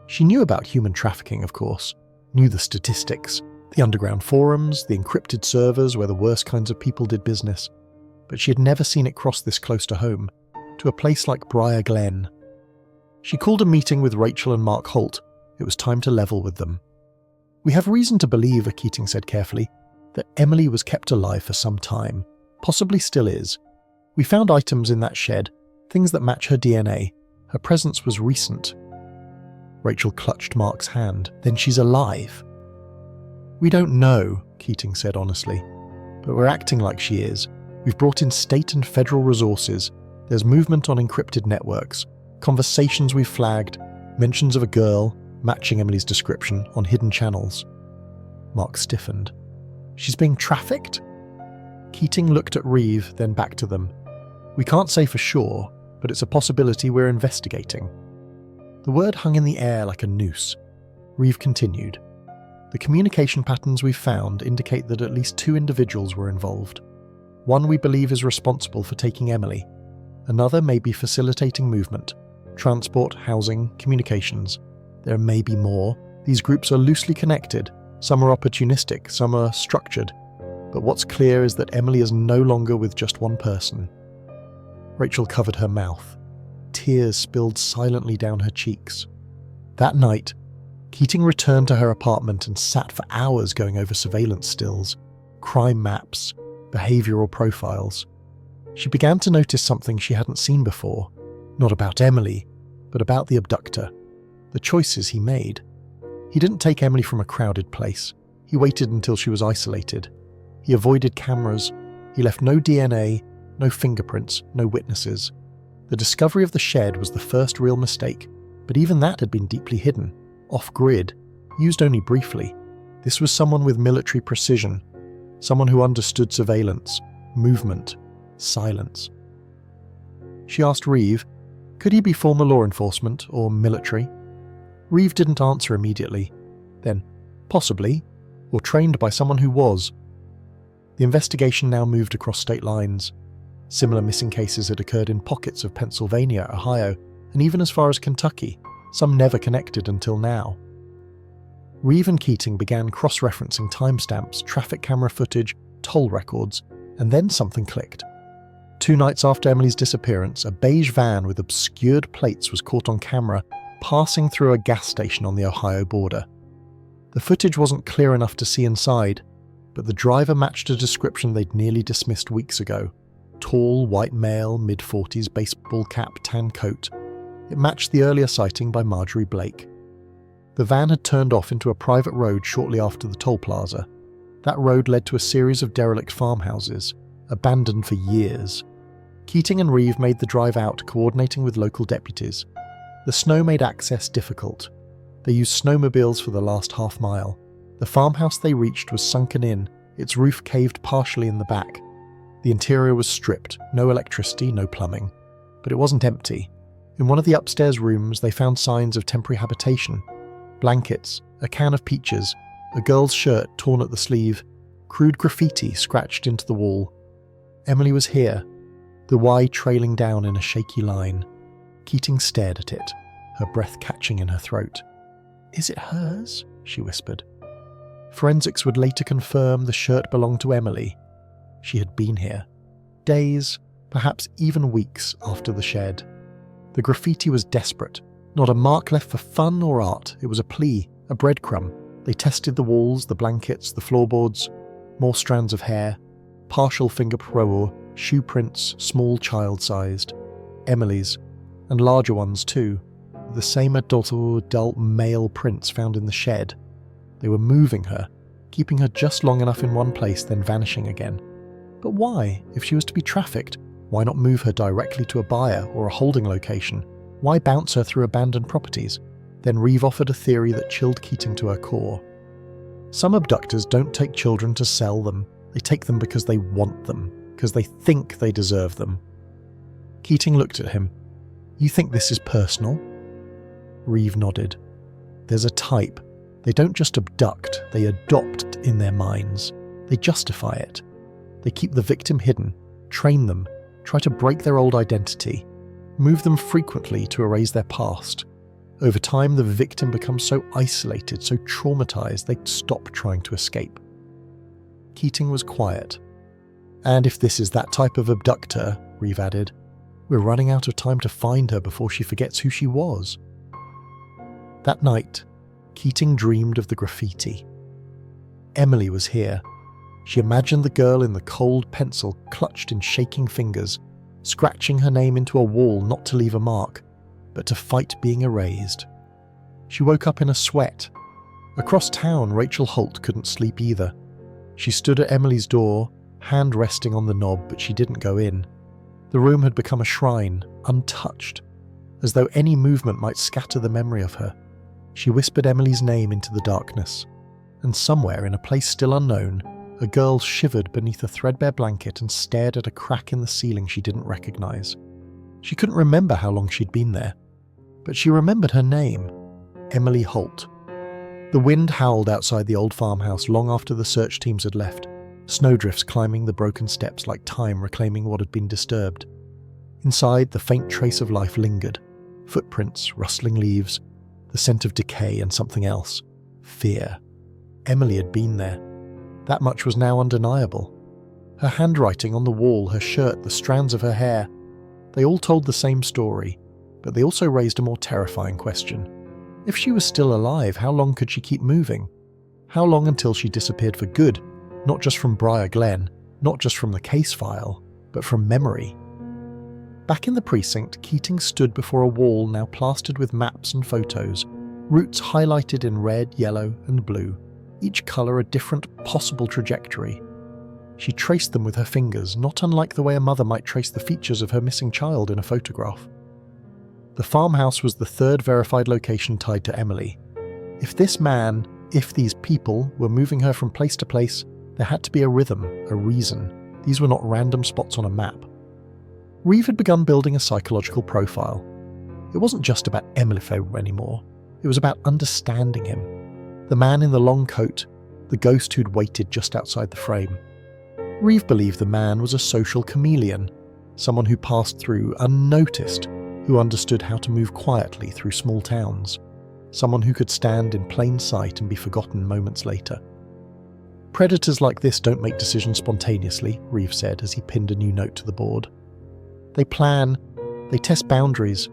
S1: She knew about human trafficking, of course, knew the statistics, the underground forums, the encrypted servers where the worst kinds of people did business, but she had never seen it cross this close to home, to a place like Briar Glen. She called a meeting with Rachel and Mark Holt. It was time to level with them. "We have reason to believe," Keating said carefully, "that Emily was kept alive for some time, possibly still is. We found items in that shed, things that match her DNA. Her presence was recent." Rachel clutched Mark's hand. "Then she's alive." "We don't know," Keating said honestly, "but we're acting like she is. We've brought in state and federal resources. There's movement on encrypted networks, conversations we've flagged, mentions of a girl, matching Emily's description, on hidden channels." Mark stiffened. "She's being trafficked?" Keating looked at Reeve, then back to them. "We can't say for sure, but it's a possibility we're investigating." The word hung in the air like a noose. Reeve continued. "The communication patterns we've found indicate that at least 2 individuals were involved. One we believe is responsible for taking Emily. Another may be facilitating movement, transport, housing, communications. There may be more. These groups are loosely connected. Some are opportunistic, some are structured. But what's clear is that Emily is no longer with just one person." Rachel covered her mouth. Tears spilled silently down her cheeks. That night, Keating returned to her apartment and sat for hours going over surveillance stills, crime maps, behavioural profiles. She began to notice something she hadn't seen before, not about Emily, but about the abductor, the choices he made. He didn't take Emily from a crowded place. He waited until she was isolated. He avoided cameras. He left no DNA, no fingerprints, no witnesses. The discovery of the shed was the first real mistake, but even that had been deeply hidden, off-grid, used only briefly. This was someone with military precision, someone who understood surveillance, movement, silence. She asked Reeve, could he be former law enforcement or military? Reeve didn't answer immediately. Then, possibly, or trained by someone who was. The investigation now moved across state lines. Similar missing cases had occurred in pockets of Pennsylvania, Ohio, and even as far as Kentucky, some never connected until now. Reeve and Keating began cross-referencing timestamps, traffic camera footage, toll records, and then something clicked. 2 nights after Emily's disappearance, a beige van with obscured plates was caught on camera passing through a gas station on the Ohio border. The footage wasn't clear enough to see inside, but the driver matched a description they'd nearly dismissed weeks ago. Tall, white male, mid-40s, baseball cap, tan coat. It matched the earlier sighting by Marjorie Blake. The van had turned off into a private road shortly after the toll plaza. That road led to a series of derelict farmhouses, abandoned for years. Keating and Reeve made the drive out, coordinating with local deputies. The snow made access difficult. They used snowmobiles for the last half mile. The farmhouse they reached was sunken in, its roof caved partially in the back. The interior was stripped, no electricity, no plumbing. But it wasn't empty. In one of the upstairs rooms, they found signs of temporary habitation. Blankets, a can of peaches, a girl's shirt torn at the sleeve, crude graffiti scratched into the wall. Emily was here. the Y trailing down in a shaky line. Keating stared at it, her breath catching in her throat. "Is it hers?" she whispered. Forensics would later confirm the shirt belonged to Emily. She had been here. Days, perhaps even weeks after the shed. The graffiti was desperate. Not a mark left for fun or art. It was a plea, a breadcrumb. They tested the walls, the blankets, the floorboards. More strands of hair. Partial fingerprints, shoe prints, small child-sized. Emily's. And larger ones too. The same adult male prints found in the shed. They were moving her, keeping her just long enough in one place, then vanishing again. But why? If she was to be trafficked, why not move her directly to a buyer or a holding location? Why bounce her through abandoned properties? Then Reeve offered a theory that chilled Keating to her core. Some abductors don't take children to sell them. They take them because they want them, because they think they deserve them. Keating looked at him. "You think this is personal?" Reeve nodded. "There's a type. They don't just abduct, they adopt in their minds. They justify it. They keep the victim hidden, train them, try to break their old identity, move them frequently to erase their past. Over time, the victim becomes so isolated, so traumatized, they stop trying to escape." Keating was quiet. "And if this is that type of abductor," Reeve added, "we're running out of time to find her before she forgets who she was." That night, Keating dreamed of the graffiti. Emily was here. She imagined the girl in the cold pencil clutched in shaking fingers, scratching her name into a wall not to leave a mark, but to fight being erased. She woke up in a sweat. Across town, Rachel Holt couldn't sleep either. She stood at Emily's door, hand resting on the knob, but she didn't go in. The room had become a shrine, untouched, as though any movement might scatter the memory of her. She whispered Emily's name into the darkness, and somewhere in a place still unknown, a girl shivered beneath a threadbare blanket and stared at a crack in the ceiling she didn't recognize. She couldn't remember how long she'd been there, but she remembered her name, Emily Holt. The wind howled outside the old farmhouse long after the search teams had left, snowdrifts climbing the broken steps like time reclaiming what had been disturbed. Inside, the faint trace of life lingered, footprints, rustling leaves, the scent of decay and something else, fear. Emily had been there. That much was now undeniable. Her handwriting on the wall, her shirt, the strands of her hair, they all told the same story, but they also raised a more terrifying question. If she was still alive, how long could she keep moving? How long until she disappeared for good, not just from Briar Glen, not just from the case file, but from memory? Back in the precinct, Keating stood before a wall now plastered with maps and photos, routes highlighted in red, yellow, and blue, each colour a different possible trajectory. She traced them with her fingers, not unlike the way a mother might trace the features of her missing child in a photograph. The farmhouse was the third verified location tied to Emily. If this man, if these people, were moving her from place to place, there had to be a rhythm, a reason. These were not random spots on a map. Reeve had begun building a psychological profile. It wasn't just about Emily anymore. It was about understanding him. The man in the long coat, the ghost who'd waited just outside the frame. Reeve believed the man was a social chameleon, someone who passed through unnoticed, who understood how to move quietly through small towns, someone who could stand in plain sight and be forgotten moments later. Predators like this don't make decisions spontaneously, Reeve said as he pinned a new note to the board. They plan, they test boundaries.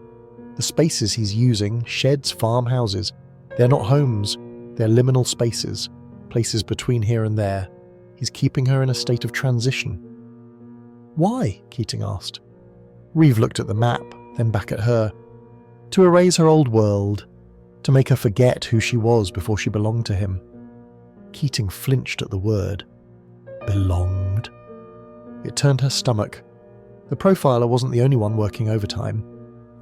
S1: The spaces he's using, sheds, farmhouses, they're not homes, they're liminal spaces, places between here and there. He's keeping her in a state of transition. Why? Keating asked. Reeve looked at the map, then back at her. To erase her old world, to make her forget who she was before she belonged to him. Keating flinched at the word. Belonged. It turned her stomach. The profiler wasn't the only one working overtime.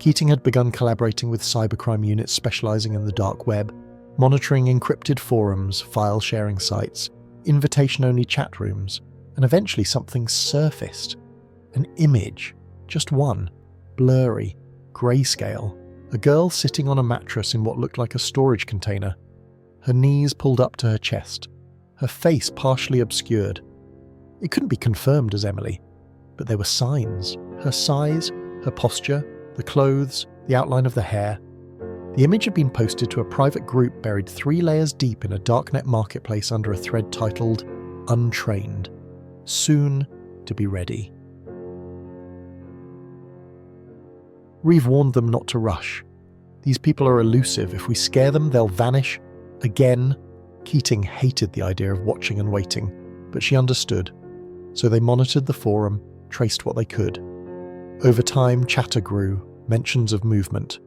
S1: Keating had begun collaborating with cybercrime units specializing in the dark web, monitoring encrypted forums, file-sharing sites, invitation-only chat rooms, and eventually something surfaced. An image. Just one. Blurry. Grayscale. A girl sitting on a mattress in what looked like a storage container. Her knees pulled up to her chest. Her face partially obscured. It couldn't be confirmed as Emily, but there were signs. Her size, her posture, the clothes, the outline of the hair. The image had been posted to a private group buried 3 layers deep in a darknet marketplace under a thread titled Untrained. Soon to be ready. Reeve warned them not to rush. These people are elusive. If we scare them, they'll vanish. Again. Keating hated the idea of watching and waiting, but she understood. So they monitored the forum, traced what they could. Over time, chatter grew, mentions of movement.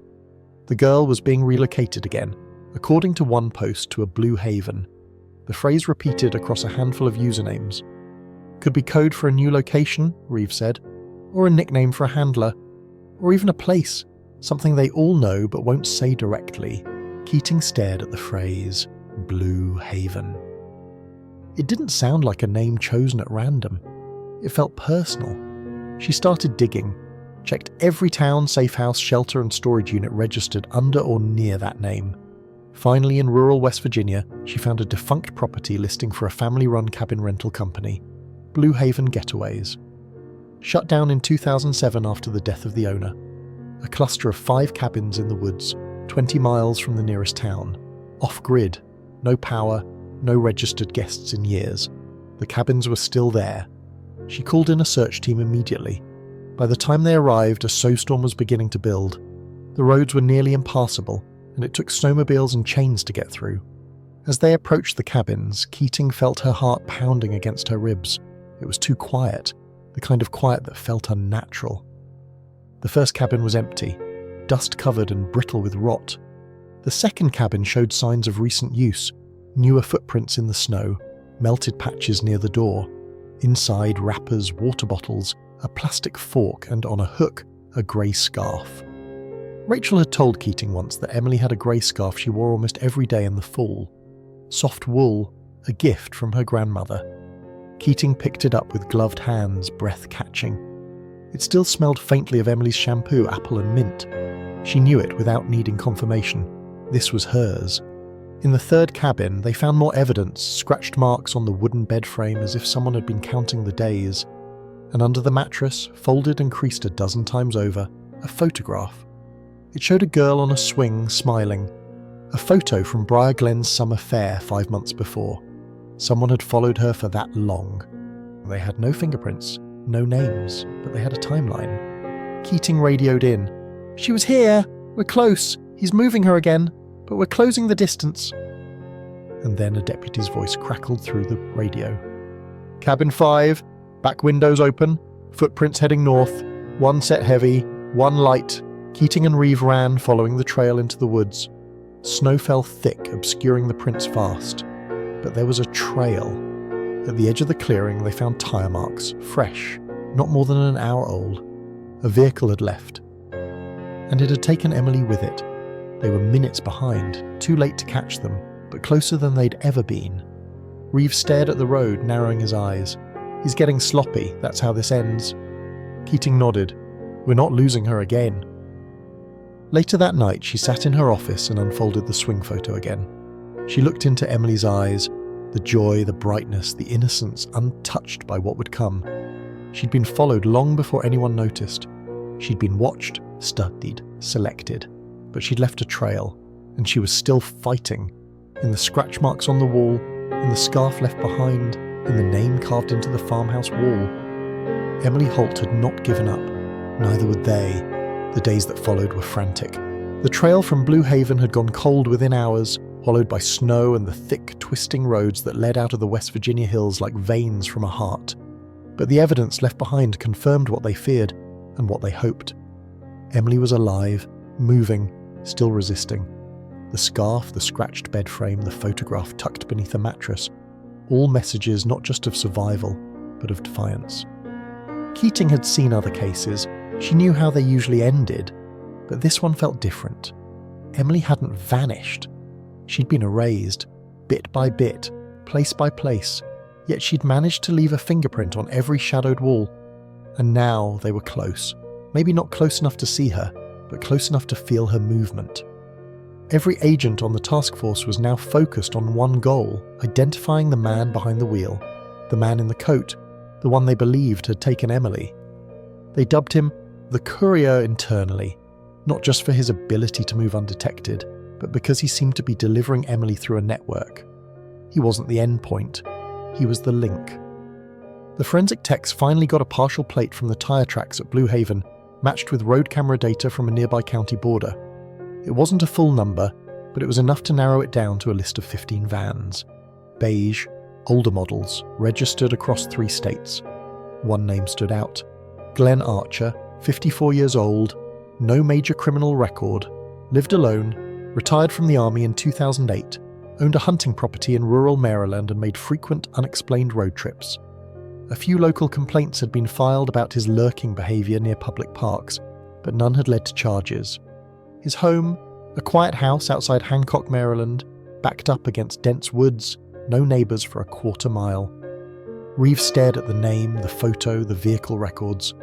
S1: The girl was being relocated again, according to one post, to a Blue Haven. The phrase repeated across a handful of usernames. Could be code for a new location, Reeve said, or a nickname for a handler, or even a place, something they all know but won't say directly. Keating stared at the phrase, Blue Haven. It didn't sound like a name chosen at random. It felt personal. She started digging, checked every town, safe house, shelter and storage unit registered under or near that name. Finally, in rural West Virginia, she found a defunct property listing for a family-run cabin rental company, Blue Haven Getaways. Shut down in 2007 after the death of the owner. A cluster of 5 cabins in the woods, 20 miles from the nearest town. Off-grid. No power, no registered guests in years. The cabins were still there. She called in a search team immediately. By the time they arrived, a snowstorm was beginning to build. The roads were nearly impassable, and it took snowmobiles and chains to get through. As they approached the cabins, Keating felt her heart pounding against her ribs. It was too quiet, the kind of quiet that felt unnatural. The first cabin was empty, dust-covered and brittle with rot. The second cabin showed signs of recent use, newer footprints in the snow, melted patches near the door. Inside, wrappers, water bottles, a plastic fork, and on a hook, a grey scarf. Rachel had told Keating once that Emily had a grey scarf she wore almost every day in the fall. Soft wool, a gift from her grandmother. Keating picked it up with gloved hands, breath-catching. It still smelled faintly of Emily's shampoo, apple and mint. She knew it without needing confirmation. This was hers. In the third cabin, they found more evidence, scratched marks on the wooden bed frame as if someone had been counting the days. And under the mattress, folded and creased a dozen times over, a photograph. It showed a girl on a swing, smiling. A photo from Briar Glen's summer fair 5 months before. Someone had followed her for that long. They had no fingerprints, no names, but they had a timeline. Keating radioed in. "She was here! We're close! He's moving her again, but we're closing the distance." And then a deputy's voice crackled through the radio. "Cabin 5, back windows open, footprints heading north, 1 set heavy, 1 light." Keating and Reeve ran, following the trail into the woods. Snow fell thick, obscuring the prints fast. But there was a trail. At the edge of the clearing, they found tire marks, fresh, not more than an hour old. A vehicle had left. And it had taken Emily with it. They were minutes behind, too late to catch them, but closer than they'd ever been. Reeve stared at the road, narrowing his eyes. "He's getting sloppy, that's how this ends." Keating nodded. "We're not losing her again." Later that night, she sat in her office and unfolded the swing photo again. She looked into Emily's eyes, the joy, the brightness, the innocence, untouched by what would come. She'd been followed long before anyone noticed. She'd been watched, studied, selected. But she'd left a trail, and she was still fighting. In the scratch marks on the wall, in the scarf left behind, in the name carved into the farmhouse wall. Emily Holt had not given up. Neither would they. The days that followed were frantic. The trail from Blue Haven had gone cold within hours, hollowed by snow and the thick, twisting roads that led out of the West Virginia hills like veins from a heart. But the evidence left behind confirmed what they feared and what they hoped. Emily was alive, moving, still resisting. The scarf, the scratched bed frame, the photograph tucked beneath a mattress. All messages not just of survival, but of defiance. Keating had seen other cases. She knew how they usually ended, but this one felt different. Emily hadn't vanished. She'd been erased, bit by bit, place by place, yet she'd managed to leave a fingerprint on every shadowed wall. And now they were close. Maybe not close enough to see her, but close enough to feel her movement. Every agent on the task force was now focused on one goal, identifying the man behind the wheel, the man in the coat, the one they believed had taken Emily. They dubbed him the courier internally, not just for his ability to move undetected, but because he seemed to be delivering Emily through a network. He wasn't the end point, he was the link. The forensic techs finally got a partial plate from the tyre tracks at Blue Haven, matched with road camera data from a nearby county border. It wasn't a full number, but it was enough to narrow it down to a list of 15 vans. Beige, older models, registered across 3 states. One name stood out. Glenn Archer, 54 years old, no major criminal record, lived alone, retired from the army in 2008, owned a hunting property in rural Maryland and made frequent unexplained road trips. A few local complaints had been filed about his lurking behaviour near public parks, but none had led to charges. His home, a quiet house outside Hancock, Maryland, backed up against dense woods, no neighbours for a quarter mile. Reeves stared at the name, the photo, the vehicle records.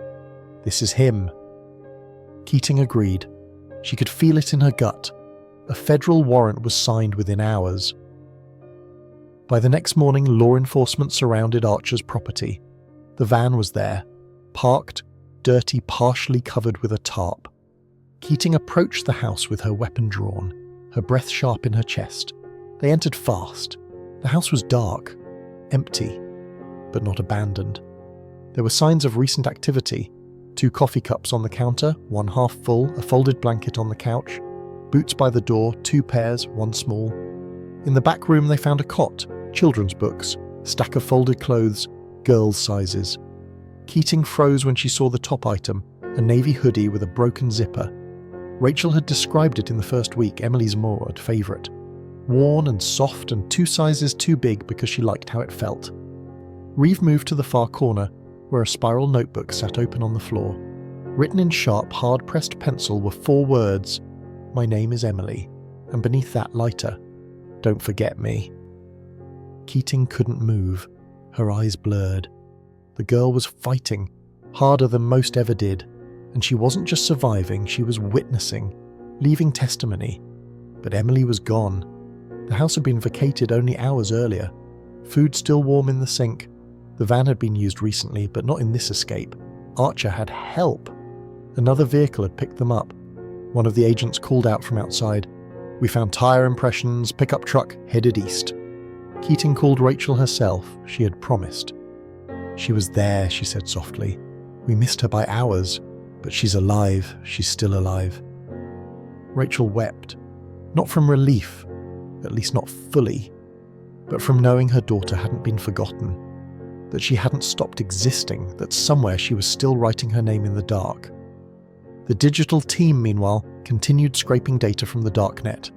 S1: This is him. Keating agreed. She could feel it in her gut. A federal warrant was signed within hours. By the next morning, law enforcement surrounded Archer's property. The van was there, parked, dirty, partially covered with a tarp. Keating approached the house with her weapon drawn, her breath sharp in her chest. They entered fast. The house was dark, empty, but not abandoned. There were signs of recent activity. 2 coffee cups on the counter, one half full, a folded blanket on the couch. Boots by the door, 2 pairs, one small. In the back room they found a cot, children's books, stack of folded clothes, girls' sizes. Keating froze when she saw the top item, a navy hoodie with a broken zipper. Rachel had described it in the first week, Emily's Maud favourite. Worn and soft and 2 sizes too big because she liked how it felt. Reeve moved to the far corner, where a spiral notebook sat open on the floor. Written in sharp, hard-pressed pencil were 4 words, "My name is Emily," and beneath that lighter, "Don't forget me." Keating couldn't move, her eyes blurred. The girl was fighting, harder than most ever did, and she wasn't just surviving, she was witnessing, leaving testimony. But Emily was gone. The house had been vacated only hours earlier. Food still warm in the sink. The van had been used recently, but not in this escape. Archer had help. Another vehicle had picked them up. One of the agents called out from outside. "We found tyre impressions, pickup truck, headed east." Keating called Rachel herself, she had promised. "She was there," she said softly. "We missed her by hours, but she's alive, she's still alive." Rachel wept. Not from relief, at least not fully, but from knowing her daughter hadn't been forgotten, that she hadn't stopped existing, that somewhere she was still writing her name in the dark. The digital team, meanwhile, continued scraping data from the darknet.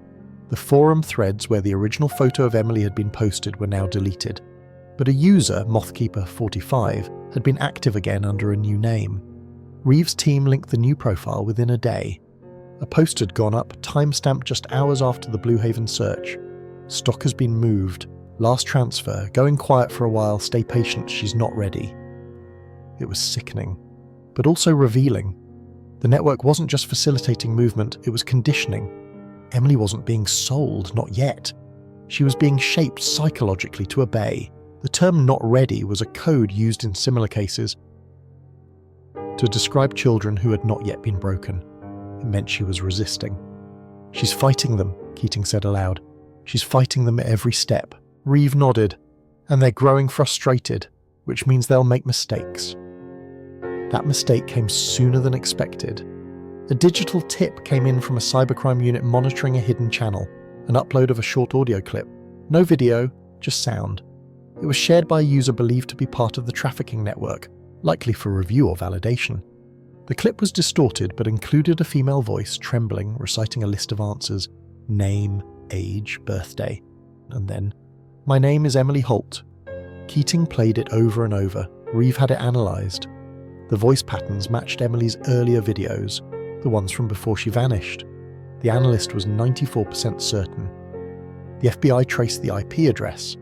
S1: The forum threads where the original photo of Emily had been posted were now deleted, but a user, Mothkeeper45, had been active again under a new name. Reeves' team linked the new profile within a day. A post had gone up, timestamped just hours after the Blue Haven search. "Stock has been moved. Last transfer. Going quiet for a while. Stay patient. She's not ready." It was sickening, but also revealing. The network wasn't just facilitating movement, it was conditioning. Emily wasn't being sold, not yet. She was being shaped psychologically to obey. The term "not ready" was a code used in similar cases to describe children who had not yet been broken. It meant she was resisting. "She's fighting them," Keating said aloud. "She's fighting them at every step." Reeve nodded. "And they're growing frustrated, which means they'll make mistakes." That mistake came sooner than expected. A digital tip came in from a cybercrime unit monitoring a hidden channel, an upload of a short audio clip. No video, just sound. It was shared by a user believed to be part of the trafficking network, likely for review or validation. The clip was distorted but included a female voice, trembling, reciting a list of answers: name, age, birthday, and then, "My name is Emily Holt." Keating played it over and over. Reeve had it analysed. The voice patterns matched Emily's earlier videos, the ones from before she vanished. The analyst was 94% certain. The FBI traced the IP address.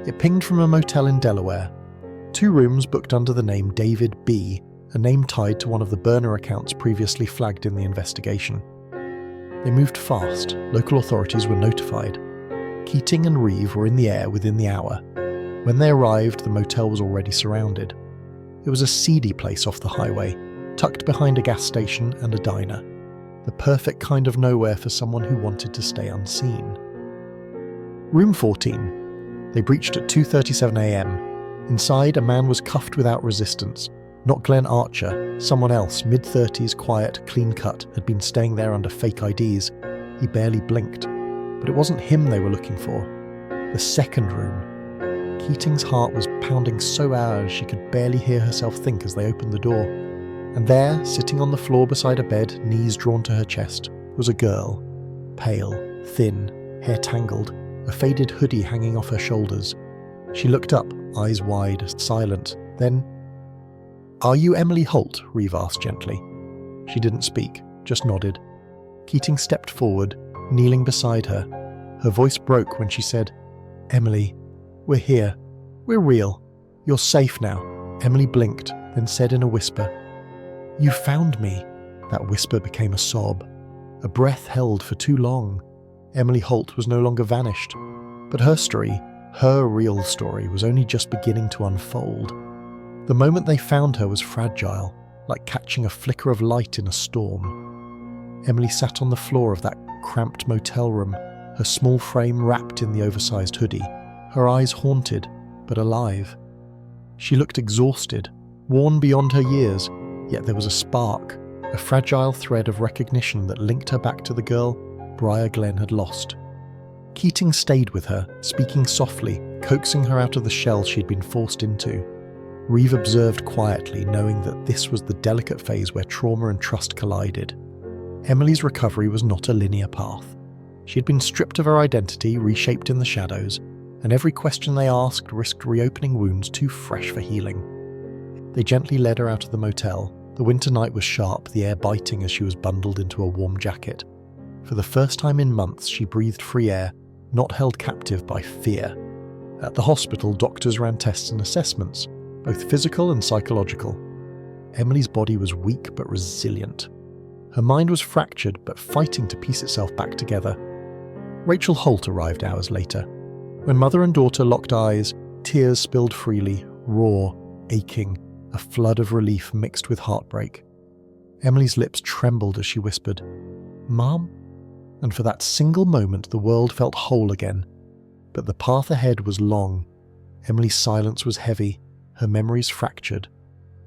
S1: It pinged from a motel in Delaware. 2 rooms booked under the name David B., a name tied to one of the burner accounts previously flagged in the investigation. They moved fast. Local authorities were notified. Keating and Reeve were in the air within the hour. When they arrived, the motel was already surrounded. It was a seedy place off the highway. tucked behind a gas station and a diner. The perfect kind of nowhere for someone who wanted to stay unseen. Room 14. They breached at 2:37 a.m. Inside, a man was cuffed without resistance. Not Glenn Archer, someone else, mid-30s, quiet, clean-cut, had been staying there under fake IDs. He barely blinked. But it wasn't him they were looking for. The second room. Keating's heart was pounding so loud she could barely hear herself think as they opened the door. And there, sitting on the floor beside a bed, knees drawn to her chest, was a girl. Pale, thin, hair tangled, a faded hoodie hanging off her shoulders. She looked up, eyes wide, silent. Then, "Are you Emily Holt?" Reeve asked gently. She didn't speak, just nodded. Keating stepped forward, kneeling beside her. Her voice broke when she said, "Emily, we're here. We're real. You're safe now." Emily blinked, then said in a whisper, "You found me." That whisper became a sob. A breath held for too long. Emily Holt was no longer vanished. But her story, her real story, was only just beginning to unfold. The moment they found her was fragile, like catching a flicker of light in a storm. Emily sat on the floor of that cramped motel room, her small frame wrapped in the oversized hoodie, her eyes haunted, but alive. She looked exhausted, worn beyond her years, yet there was a spark, a fragile thread of recognition that linked her back to the girl Briar Glenn had lost. Keating stayed with her, speaking softly, coaxing her out of the shell she'd been forced into. Reeve observed quietly, knowing that this was the delicate phase where trauma and trust collided. Emily's recovery was not a linear path. She had been stripped of her identity, reshaped in the shadows, and every question they asked risked reopening wounds too fresh for healing. They gently led her out of the motel. The winter night was sharp, the air biting as she was bundled into a warm jacket. For the first time in months, she breathed free air, not held captive by fear. At the hospital, doctors ran tests and assessments, both physical and psychological. Emily's body was weak but resilient. Her mind was fractured but fighting to piece itself back together. Rachel Holt arrived hours later. When mother and daughter locked eyes, tears spilled freely, raw, aching, a flood of relief mixed with heartbreak. Emily's lips trembled as she whispered, "Mom?" And for that single moment the world felt whole again. But the path ahead was long. Emily's silence was heavy, her memories fractured.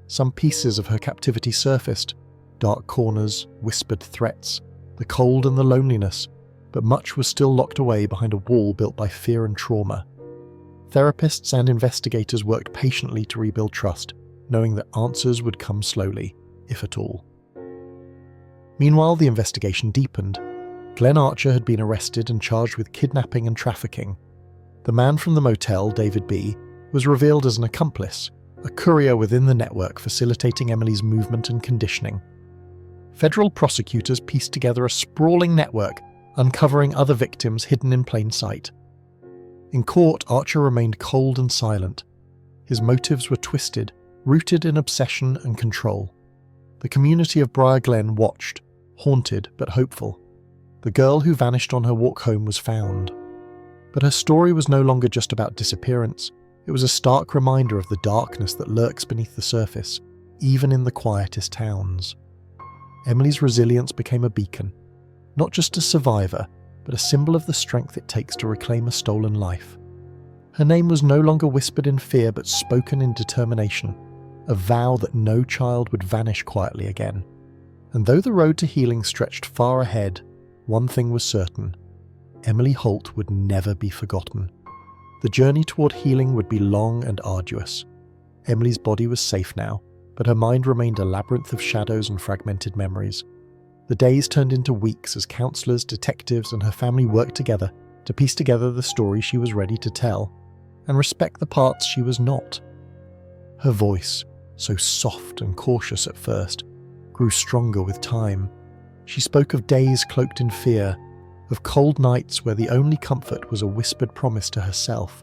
S1: Some pieces of her captivity surfaced, dark corners, whispered threats, the cold and the loneliness, but much was still locked away behind a wall built by fear and trauma. Therapists and investigators worked patiently to rebuild trust, knowing that answers would come slowly, if at all. Meanwhile, the investigation deepened. Glenn Archer had been arrested and charged with kidnapping and trafficking. The man from the motel, David B., was revealed as an accomplice, a courier within the network facilitating Emily's movement and conditioning. Federal prosecutors pieced together a sprawling network, uncovering other victims hidden in plain sight. In court, Archer remained cold and silent. His motives were twisted, rooted in obsession and control. The community of Briar Glen watched, haunted but hopeful. The girl who vanished on her walk home was found. But her story was no longer just about disappearance. It was a stark reminder of the darkness that lurks beneath the surface, even in the quietest towns. Emily's resilience became a beacon, not just a survivor, but a symbol of the strength it takes to reclaim a stolen life. Her name was no longer whispered in fear but spoken in determination, a vow that no child would vanish quietly again. And though the road to healing stretched far ahead, one thing was certain: Emily Holt would never be forgotten. The journey toward healing would be long and arduous. Emily's body was safe now, but her mind remained a labyrinth of shadows and fragmented memories. The days turned into weeks as counselors, detectives, and her family worked together to piece together the story she was ready to tell, and respect the parts she was not. Her voice, so soft and cautious at first, grew stronger with time. She spoke of days cloaked in fear, of cold nights where the only comfort was a whispered promise to herself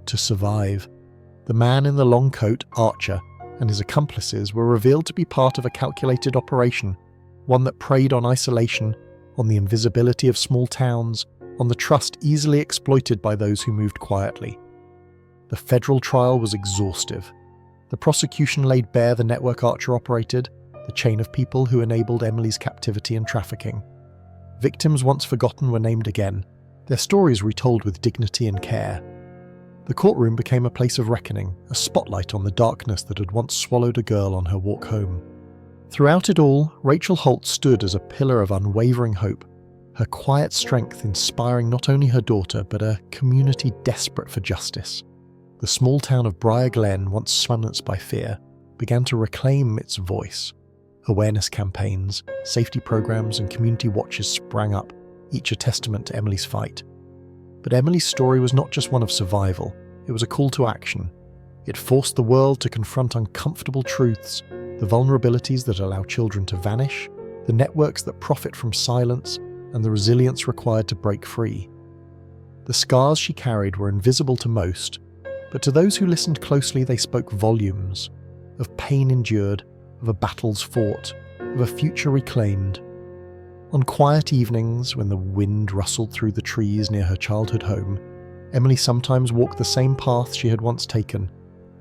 S1: to survive. The man in the long coat, Archer, and his accomplices were revealed to be part of a calculated operation, one that preyed on isolation, on the invisibility of small towns, on the trust easily exploited by those who moved quietly. The federal trial was exhaustive. The prosecution laid bare the network Archer operated, the chain of people who enabled Emily's captivity and trafficking. Victims once forgotten were named again, their stories retold with dignity and care. The courtroom became a place of reckoning, a spotlight on the darkness that had once swallowed a girl on her walk home. Throughout it all, Rachel Holt stood as a pillar of unwavering hope, her quiet strength inspiring not only her daughter but a community desperate for justice. The small town of Briar Glen, once silenced by fear, began to reclaim its voice. Awareness campaigns, safety programs, and community watches sprang up, each a testament to Emily's fight. But Emily's story was not just one of survival, it was a call to action. It forced the world to confront uncomfortable truths, the vulnerabilities that allow children to vanish, the networks that profit from silence, and the resilience required to break free. The scars she carried were invisible to most, but to those who listened closely they spoke volumes, of pain endured, of a battles fought, of a future reclaimed. On quiet evenings, when the wind rustled through the trees near her childhood home, Emily sometimes walked the same path she had once taken,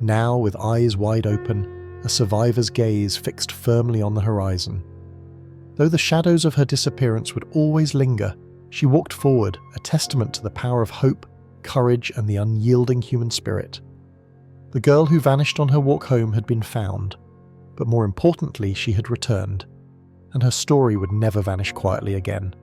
S1: now with eyes wide open, a survivor's gaze fixed firmly on the horizon. Though the shadows of her disappearance would always linger, she walked forward, a testament to the power of hope, courage, and the unyielding human spirit. The girl who vanished on her walk home had been found, but more importantly, she had returned, and her story would never vanish quietly again.